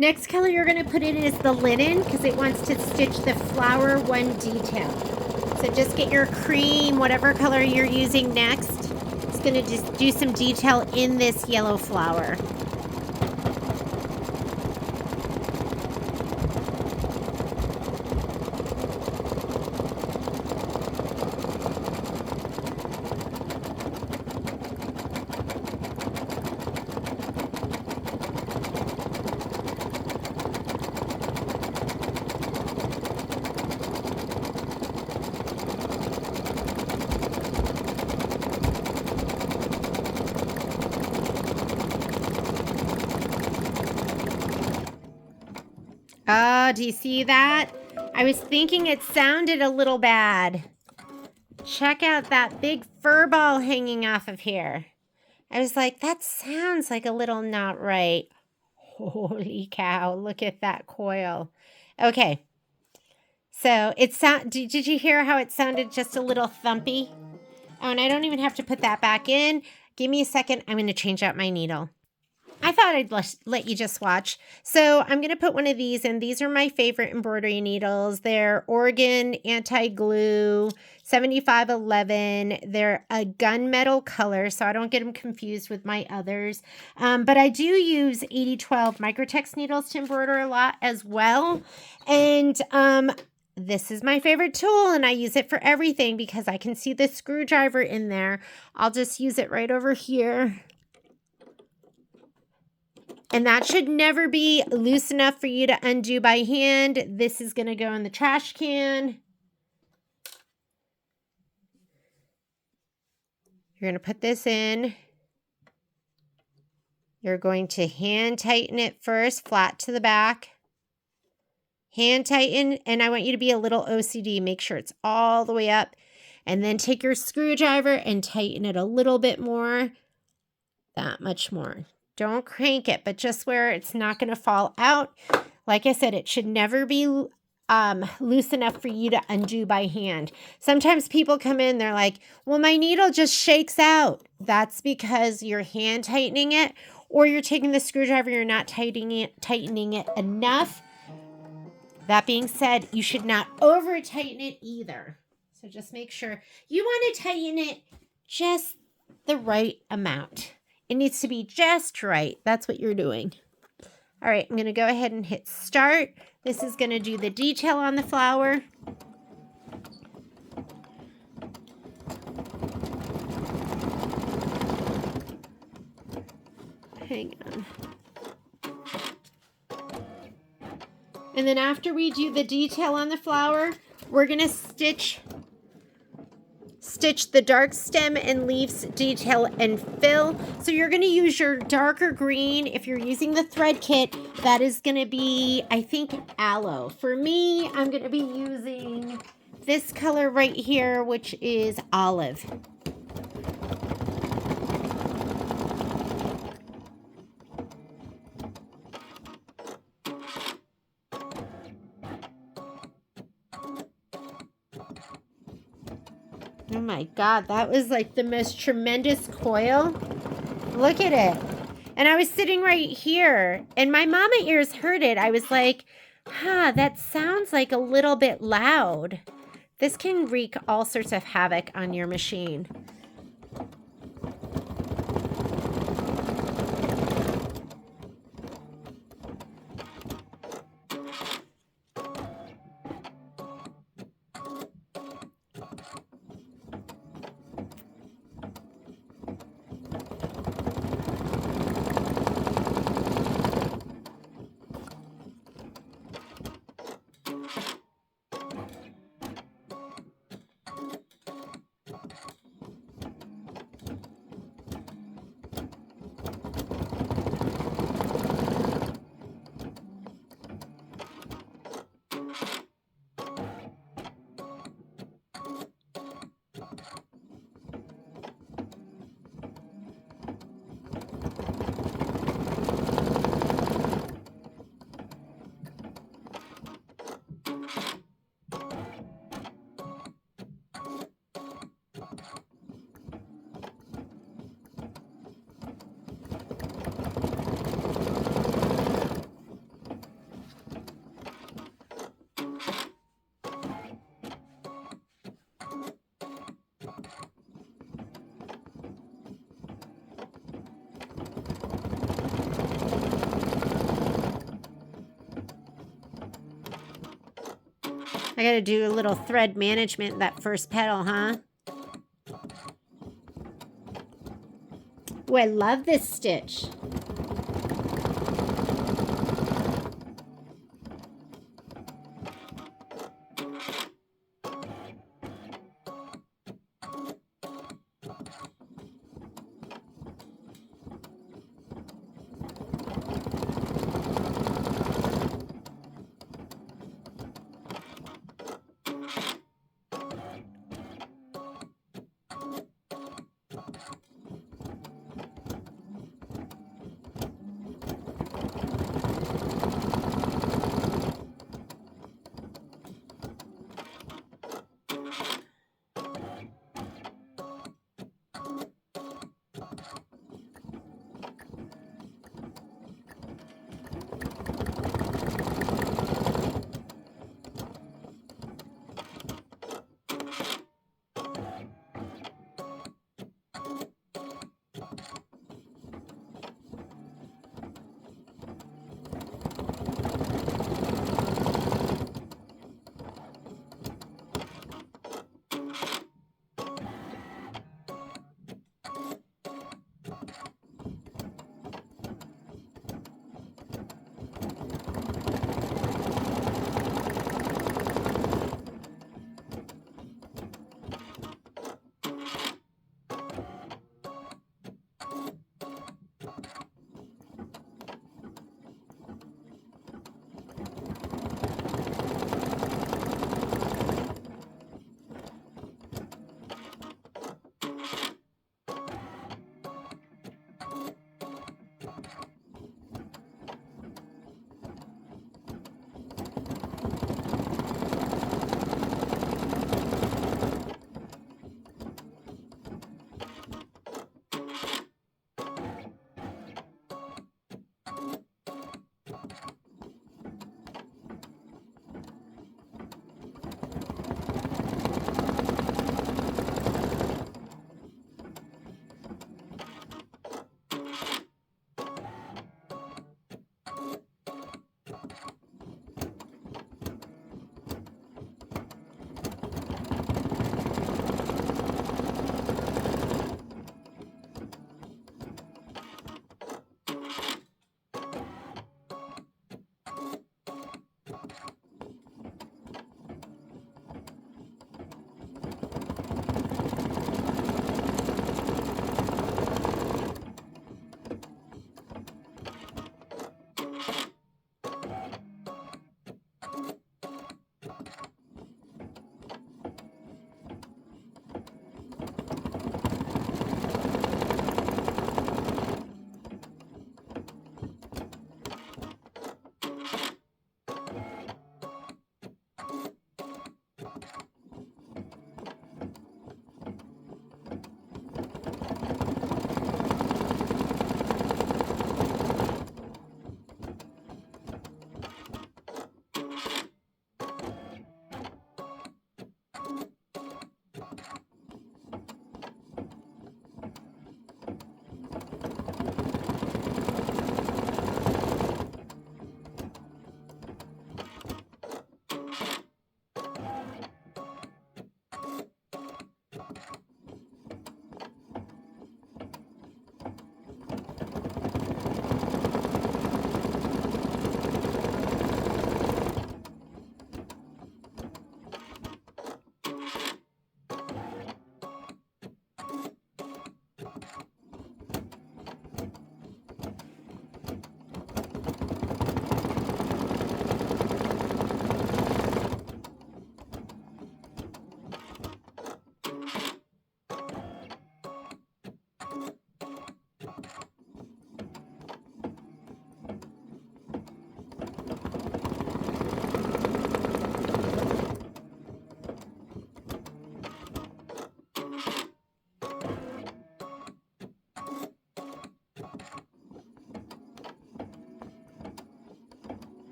Next color you're going to put in is the linen because it wants to stitch the flower one detail. So just get your cream, whatever color you're using next. It's going to just do some detail in this yellow flower. Oh, do you see that? I was thinking it sounded a little bad. Check out that big fur ball hanging off of here. I was like, that sounds like a little not right. Holy cow, look at that coil. Okay. So did you hear how it sounded just a little thumpy? Oh, and I don't even have to put that back in. Give me a second. I'm going to change out my needle. I thought I'd let you just watch. So I'm going to put one of these in. These are my favorite embroidery needles. They're Oregon Anti-Glue 7511. They're a gunmetal color, so I don't get them confused with my others. But I do use 8012 Microtex needles to embroider a lot as well. And this is my favorite tool, and I use it for everything because I can see the screwdriver in there. I'll just use it right over here. And that should never be loose enough for you to undo by hand. This is going to go in the trash can. You're going to put this in. You're going to hand tighten it first, flat to the back. Hand tighten, and I want you to be a little OCD. Make sure it's all the way up. And then take your screwdriver and tighten it a little bit more. That much more. Don't crank it, but just where it's not going to fall out. Like I said, it should never be loose enough for you to undo by hand. Sometimes people come in, they're like, well, my needle just shakes out. That's because you're hand tightening it, or you're taking the screwdriver, you're not tightening it enough. That being said, you should not over tighten it either. So just make sure you want to tighten it just the right amount. It needs to be just right. That's what you're doing. All right, I'm going to go ahead and hit start. This is going to do the detail on the flower. Hang on. And then after we do the detail on the flower, we're going to stitch the dark stem and leaves detail and fill. So you're going to use your darker green. If you're using the thread kit, that is going to be, I think, aloe. For me, I'm going to be using this color right here, which is olive. Oh my God, that was like the most tremendous coil. Look at it. And I was sitting right here and my mama ears heard it. I was like, that sounds like a little bit loud. This can wreak all sorts of havoc on your machine. I gotta do a little thread management in that first petal, huh? Oh, I love this stitch.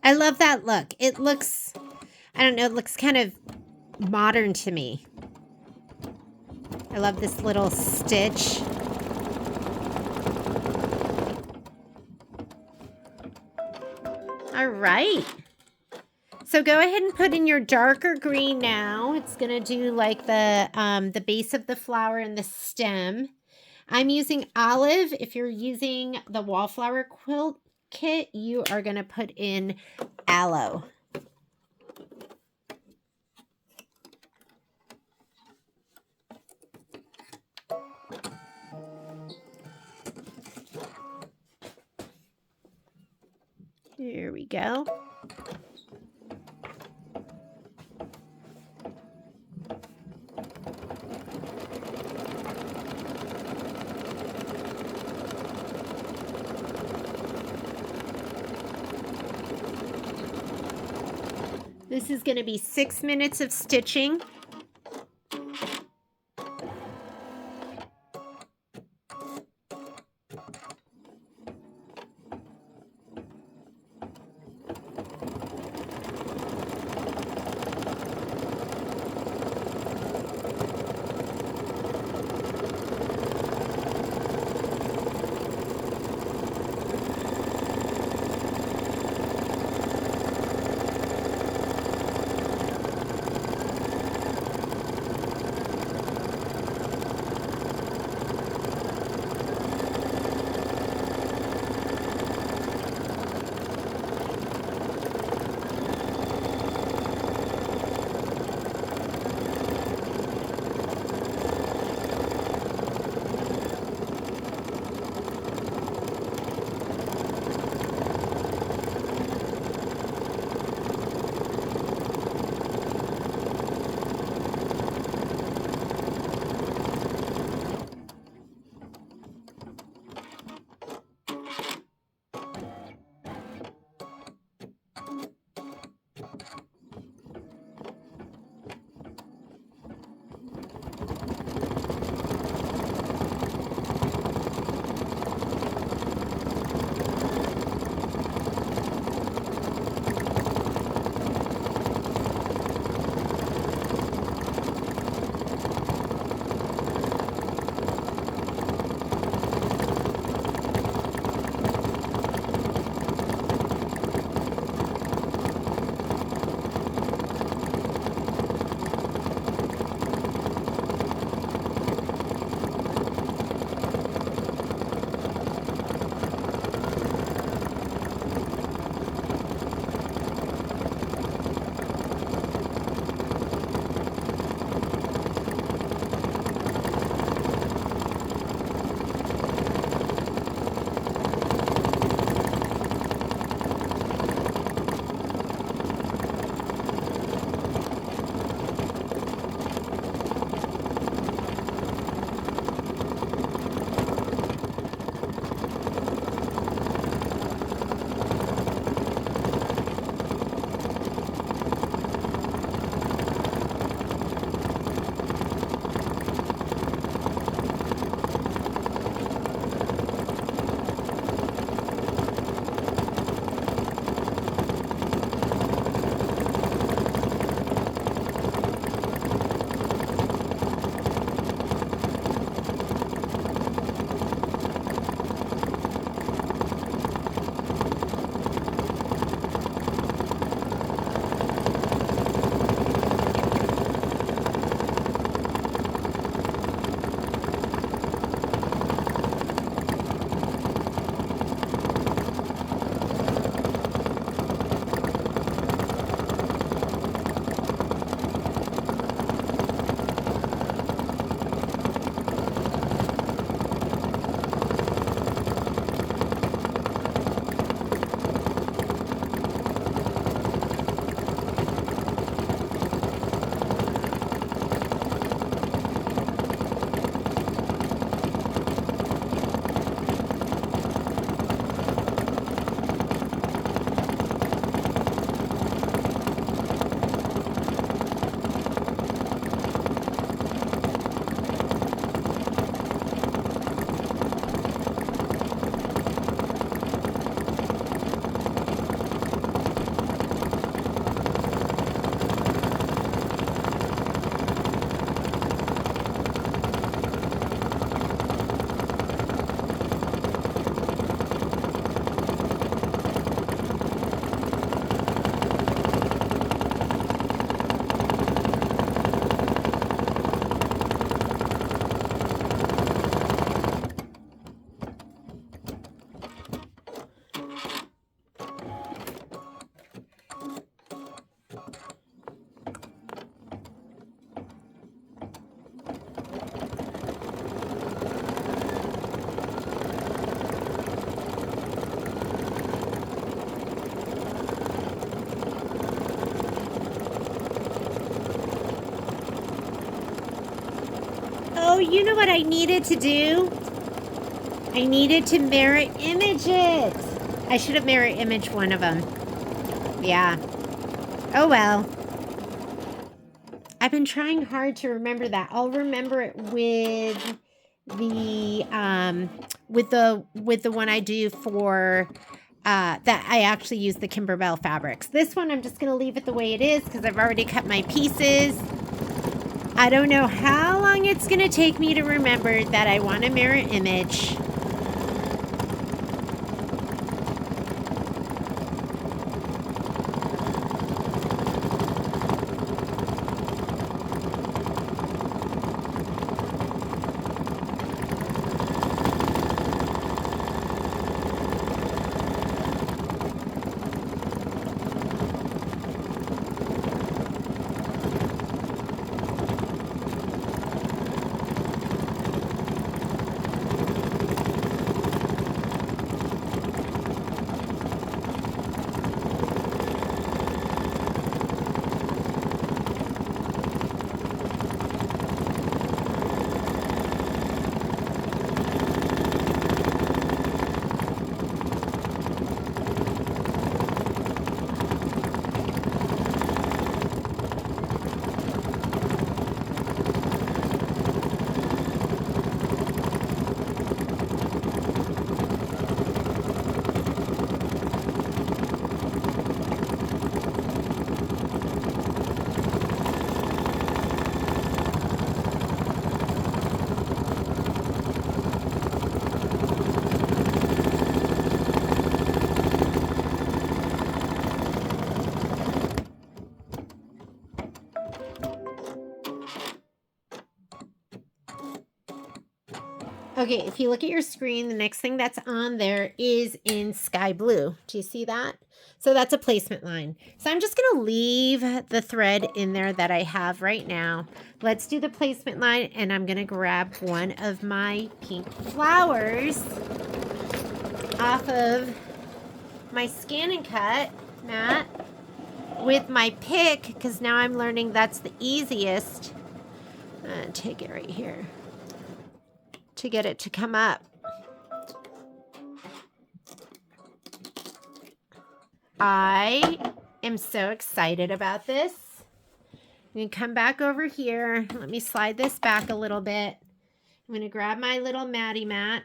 I love that look. It looks, I don't know, it looks kind of modern to me. I love this little stitch. All right. So go ahead and put in your darker green now. It's going to do like the base of the flower and the stem. I'm using olive. If you're using the Wallflower Quilt kit, you are going to put in aloe. Here we go. This is going to be 6 minutes of stitching. Oh, you know what I needed to do? I needed to mirror image it. I should have mirror imaged one of them. Yeah. Oh well. I've been trying hard to remember that. I'll remember it with the one I do for that I actually use the Kimberbell fabrics. This one I'm just gonna leave it the way it is because I've already cut my pieces. I don't know how long it's gonna take me to remember that I want a mirror image. Okay, if you look at your screen, the next thing that's on there is in sky blue. Do you see that? So that's a placement line. So I'm just going to leave the thread in there that I have right now. Let's do the placement line, and I'm going to grab one of my pink flowers off of my scan and cut mat with my pick, because now I'm learning that's the easiest. Take it right here to get it to come up. I am so excited about this. I'm going to come back over here. Let me slide this back a little bit. I'm going to grab my little Maddie mat.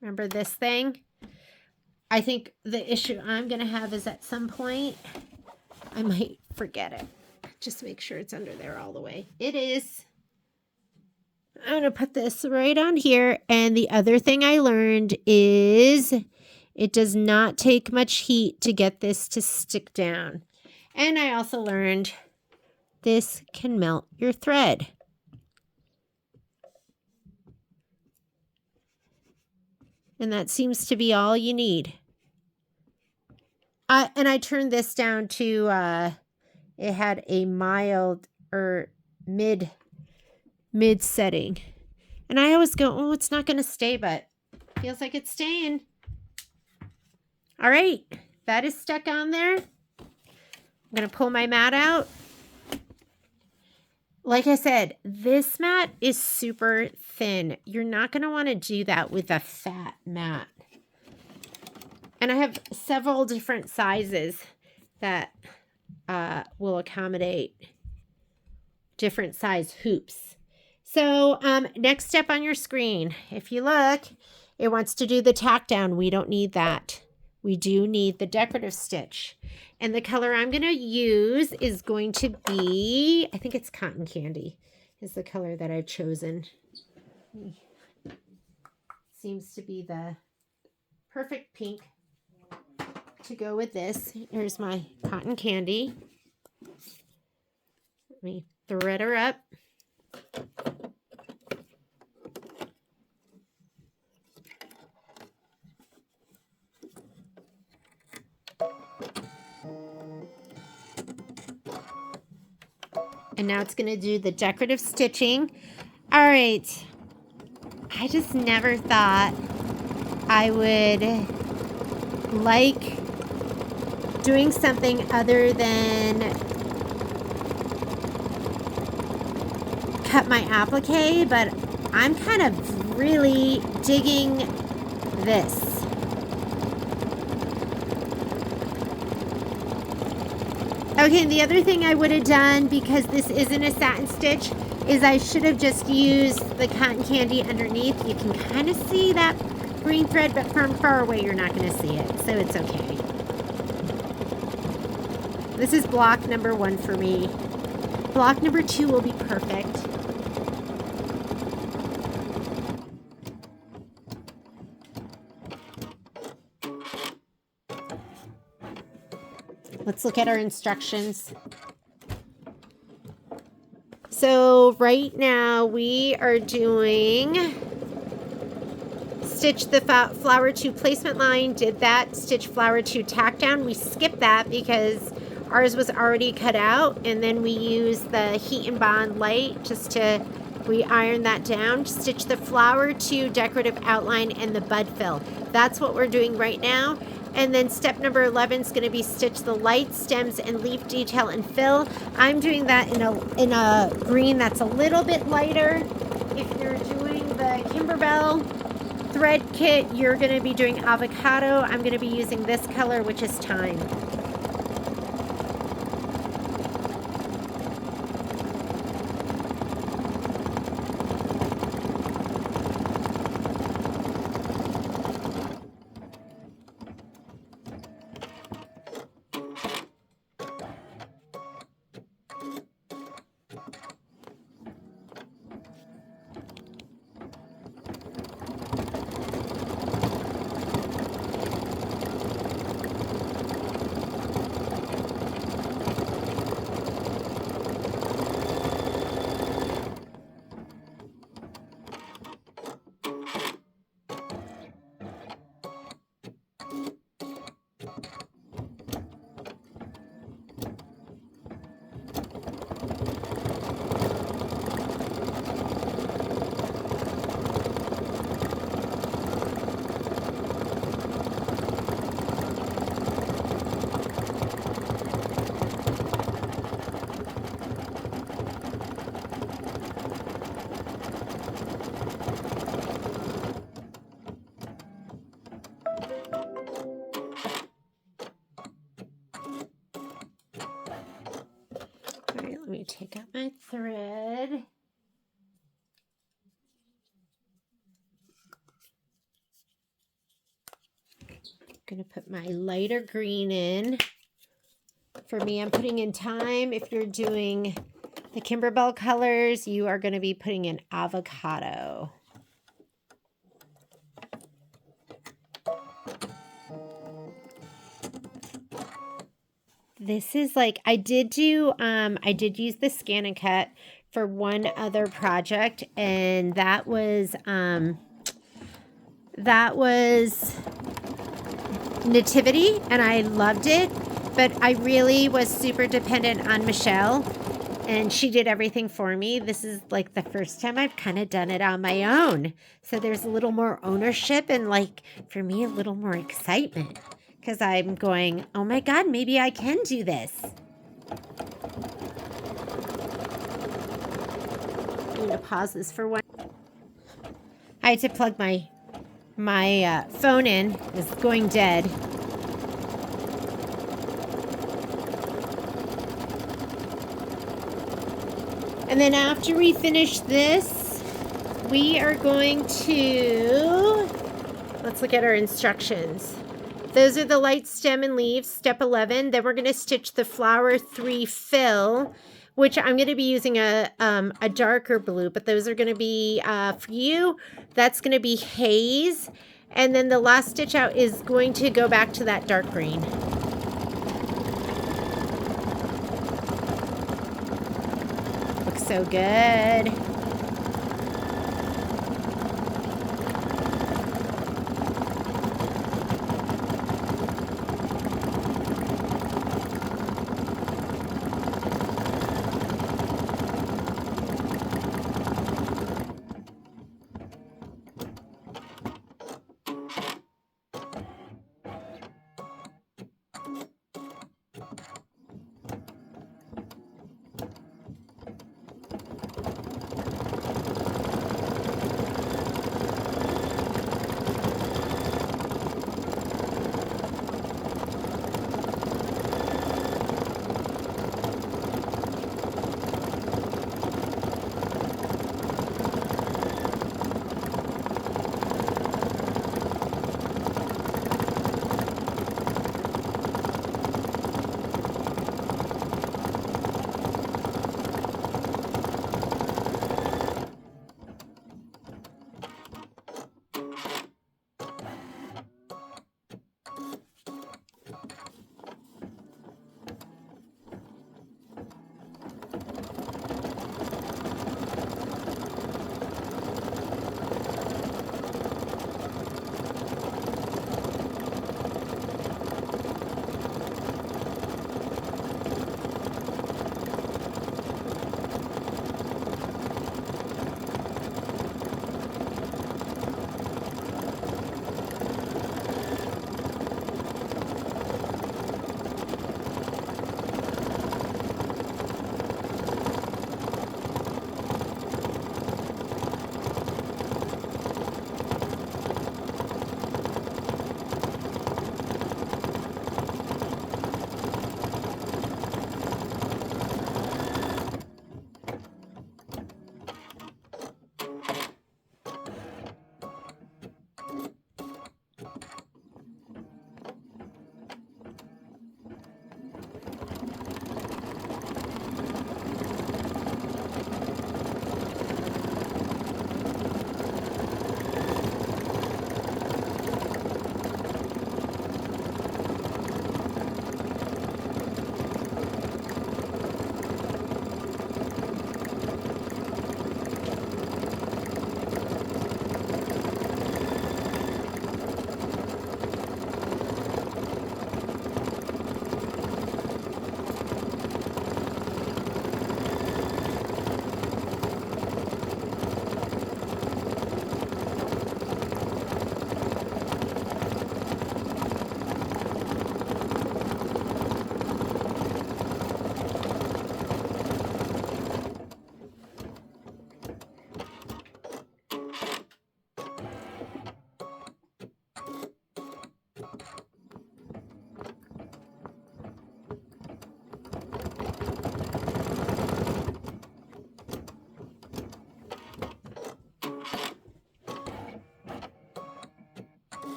Remember this thing? I think the issue I'm going to have is at some point, I might forget it. Just make sure it's under there all the way. It is. I'm going to put this right on here. And the other thing I learned is it does not take much heat to get this to stick down. And I also learned this can melt your thread. And that seems to be all you need. And I turned this down to, it had a mild or mid setting. And I always go, oh, it's not going to stay, but feels like it's staying. All right, that is stuck on there. I'm going to pull my mat out. Like I said, this mat is super thin. You're not going to want to do that with a fat mat. And I have several different sizes that will accommodate different size hoops. So next step on your screen, if you look, it wants to do the tack down. We don't need that. We do need the decorative stitch. And the color I'm going to use is going to be, I think it's cotton candy is the color that I've chosen. Seems to be the perfect pink to go with this. Here's my cotton candy. Let me thread her up. And now it's going to do the decorative stitching. All right. I just never thought I would like doing something other than cut my applique, but I'm kind of really digging this. Okay, the other thing I would have done, because this isn't a satin stitch, is I should have just used the cotton candy underneath. You can kind of see that green thread, but from far away you're not going to see it, so it's okay. This is block number 1 for me. Block number 2 will be perfect. Let's look at our instructions. So right now we are doing stitch the flower to placement line, did that, stitch flower to tack down. We skipped that because ours was already cut out, and then we use the Heat and Bond Lite just to re-iron that down. Stitch the flower to decorative outline and the bud fill. That's what we're doing right now. And then step number 11 is going to be stitch the light stems and leaf detail and fill. I'm doing that in a green that's a little bit lighter. If you're doing the Kimberbell thread kit, you're going to be doing avocado. I'm going to be using this color, which is thyme. Let me take out my thread. I'm going to put my lighter green in. For me, I'm putting in thyme. If you're doing the Kimberbell colors, you are going to be putting in avocado. This is like, I did use the Scan and Cut for one other project, and that was Nativity, and I loved it, but I really was super dependent on Michelle, and she did everything for me. This is like the first time I've kind of done it on my own, so there's a little more ownership and, like, for me, a little more excitement. Because I'm going, oh my God, maybe I can do this. I'm going to pause this for one. I had to plug my phone in. It was going dead. And then after we finish this, we are going to, let's look at our instructions. Those are the light stem and leaves, step 11. Then we're going to stitch the flower 3 fill, which I'm going to be using a darker blue, but those are going to be, for you, that's going to be haze. And then the last stitch out is going to go back to that dark green. Looks so good.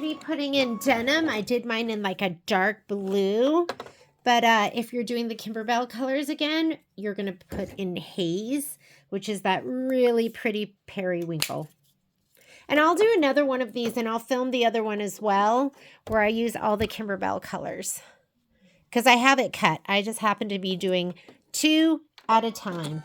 to be putting in denim. I did mine in like a dark blue. But if you're doing the Kimberbell colors again, you're going to put in haze, which is that really pretty periwinkle. And I'll do another one of these, and I'll film the other one as well, where I use all the Kimberbell colors. Because I have it cut. I just happen to be doing 2 at a time.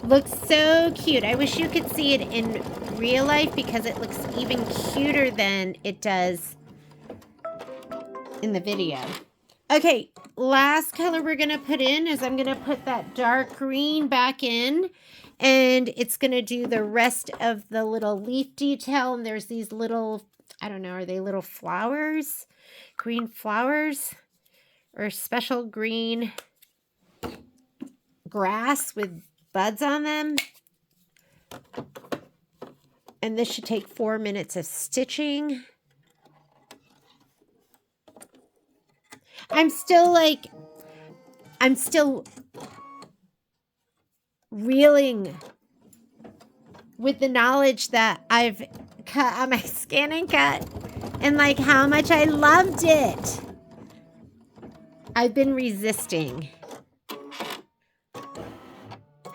Looks so cute. I wish you could see it in real life because it looks even cuter than it does in the video. Okay, last color we're going to put in is I'm going to put that dark green back in, and it's going to do the rest of the little leaf detail. And there's these little, I don't know, are they little flowers? Green flowers or special green grass with buds on them. And this should take 4 minutes of stitching. I'm still reeling with the knowledge that I've cut on my scan and cut and like how much I loved it. I've been resisting.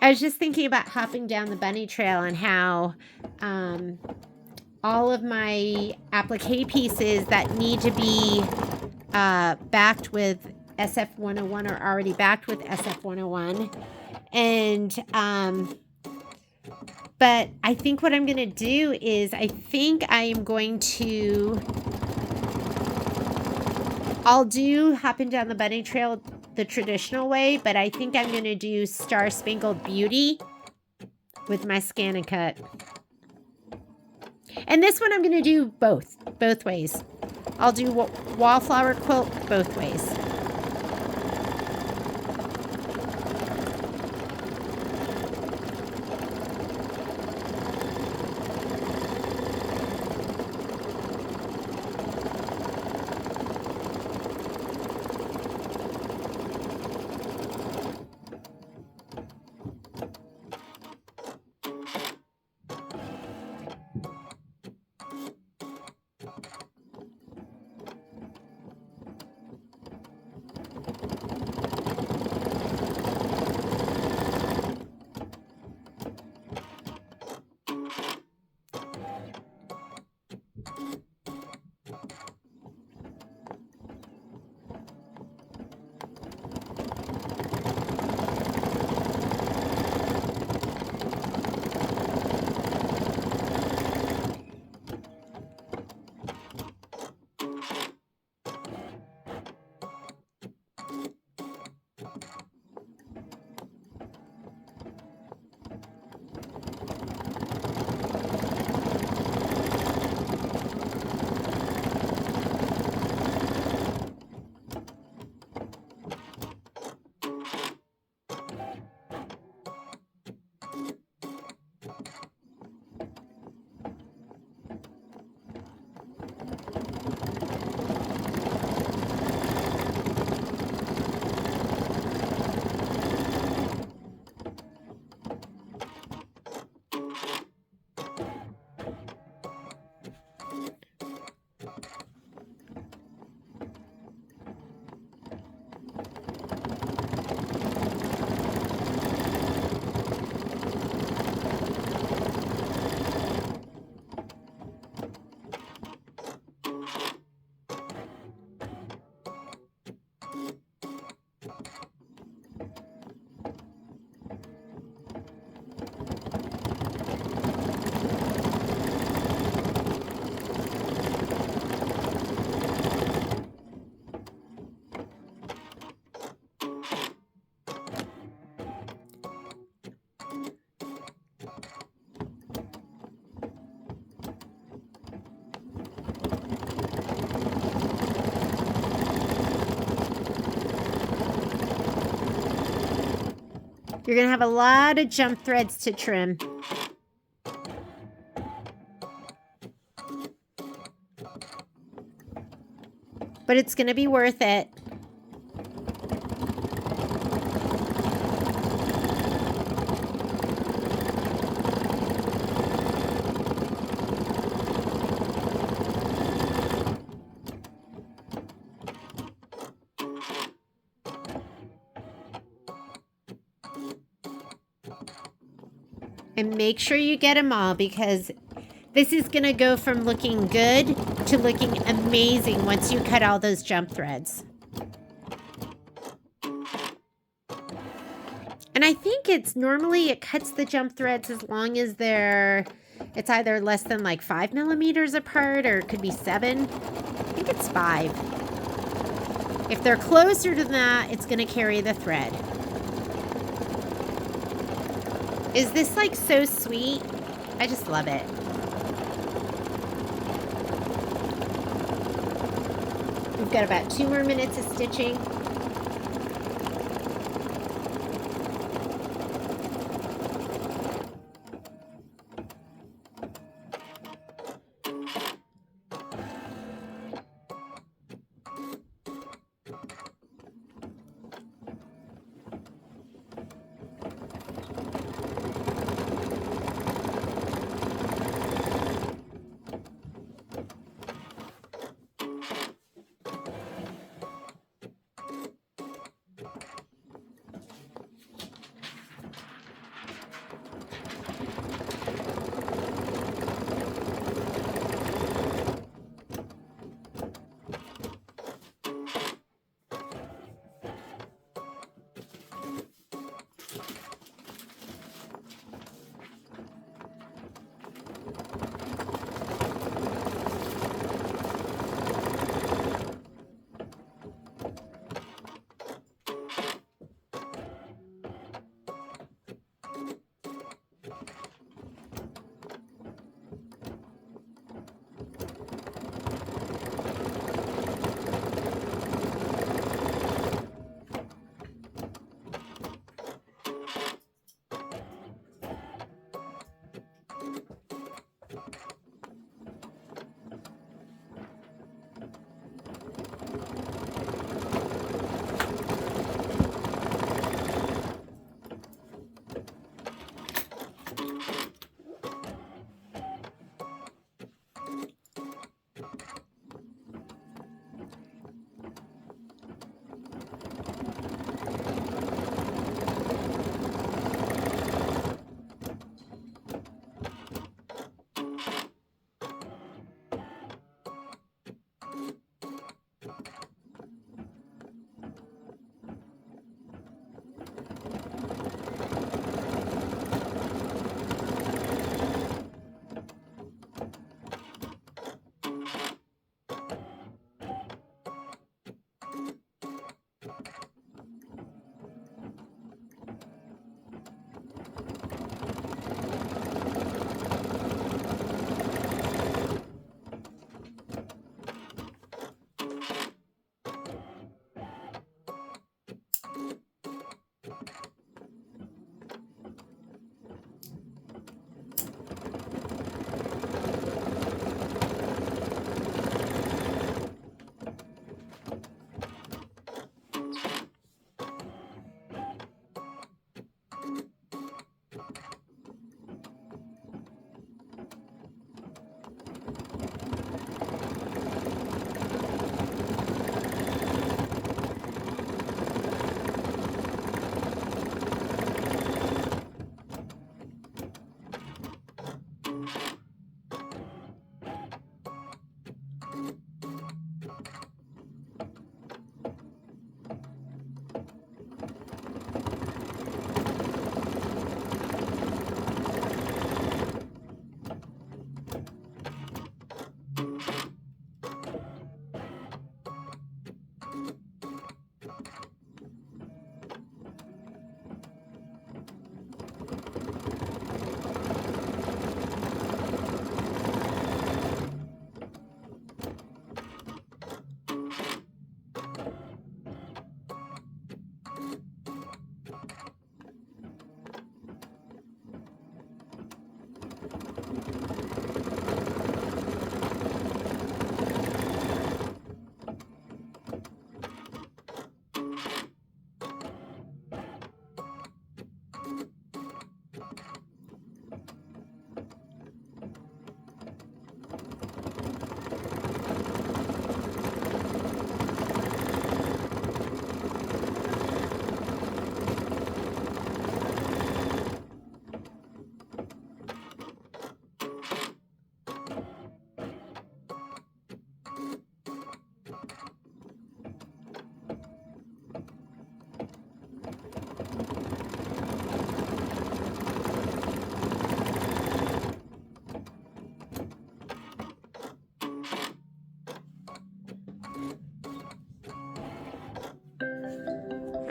I was just thinking about hopping down the bunny trail and how all of my applique pieces that need to be backed with SF101 are already backed with SF101. And but I think what I'm going to do is I'll do hopping down the bunny trail the traditional way, but I think I'm going to do Star Spangled Beauty with my scan and cut. And this one I'm going to do both ways. I'll do Wallflower Quilt both ways. You're going to have a lot of jump threads to trim. But it's going to be worth it. And make sure you get them all because this is going to go from looking good to looking amazing once you cut all those jump threads. And And I think it's normally it cuts the jump threads as long as it's either less than like 5 millimeters apart or it could be 7. I think it's 5. If they're closer to that, it's going to carry the thread. Is this like so sweet? I just love it. We've got about 2 more minutes of stitching.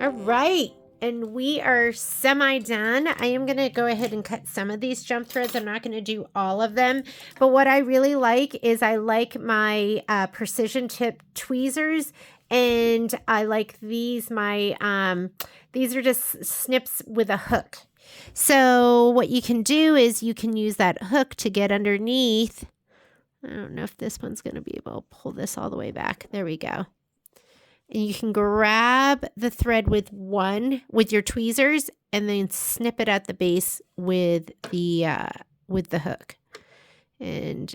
All right. And we are semi-done. I am going to go ahead and cut some of these jump threads. I'm not going to do all of them. But what I really like is I like my precision tip tweezers. And I like these. These are just snips with a hook. So what you can do is you can use that hook to get underneath. I don't know if this one's going to be able to pull this all the way back. There we go. And you can grab the thread with your tweezers and then snip it at the base with the hook. And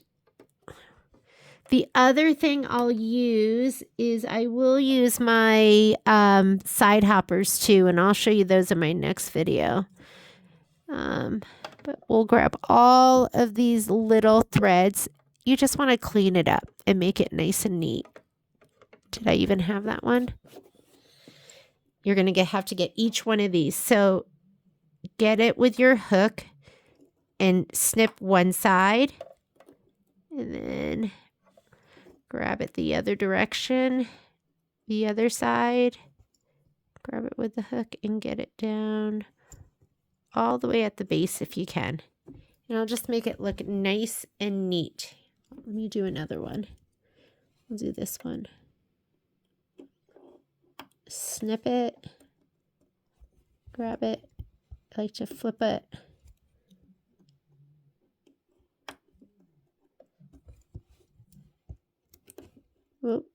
the other thing I'll use is I will use my side hoppers too, and I'll show you those in my next video. But we'll grab all of these little threads. You just want to clean it up and make it nice and neat. Did I even have that one? You're going to have to get each one of these. So get it with your hook and snip one side. And then grab it the other direction, the other side. Grab it with the hook and get it down all the way at the base if you can. And I'll just make it look nice and neat. Let me do another one. I'll do this one. Snip it, grab it, I like to flip it. Whoop.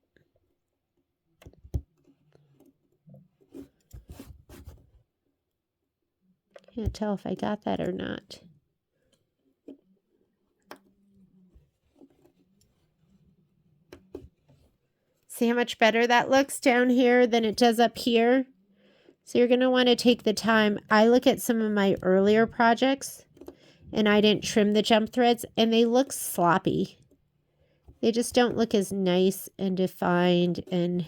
Can't tell if I got that or not. See how much better that looks down here than it does up here? So you're going to want to take the time. I look at some of my earlier projects and I didn't trim the jump threads and they look sloppy. They just don't look as nice and defined, and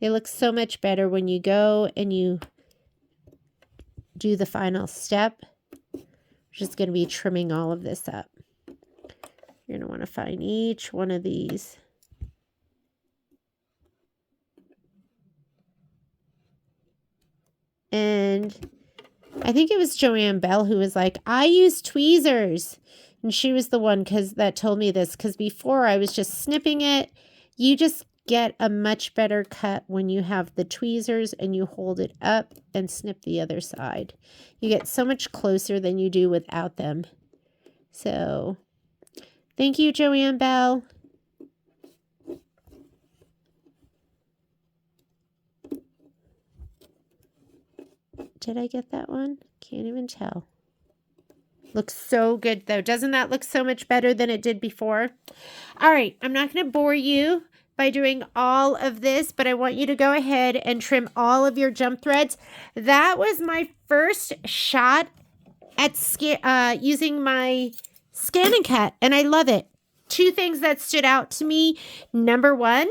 they look so much better when you go and you do the final step, which is going to be trimming all of this up. You're going to want to find each one of these. And I think it was Joanne Bell who was like, I use tweezers. And she was the one that told me this, because before I was just snipping it. You just get a much better cut when you have the tweezers and you hold it up and snip the other side. You get so much closer than you do without them. So thank you, Joanne Bell. Did I get that one? Can't even tell. Looks so good though. Doesn't that look so much better than it did before? All right, I'm not going to bore you by doing all of this, but I want you to go ahead and trim all of your jump threads. That was my first shot at using my Scan and Cut, and I love it. Two things that stood out to me. Number one,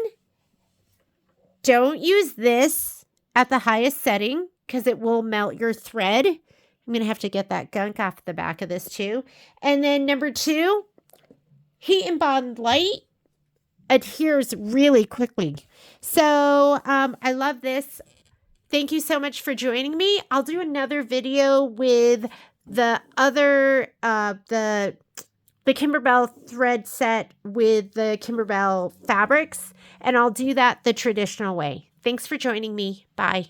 don't use this at the highest setting because it will melt your thread. I'm going to have to get that gunk off the back of this too. And then number two, Heat and Bond Lite adheres really quickly. So I love this. Thank you so much for joining me. I'll do another video with the other, the Kimberbell thread set with the Kimberbell fabrics, and I'll do that the traditional way. Thanks for joining me. Bye.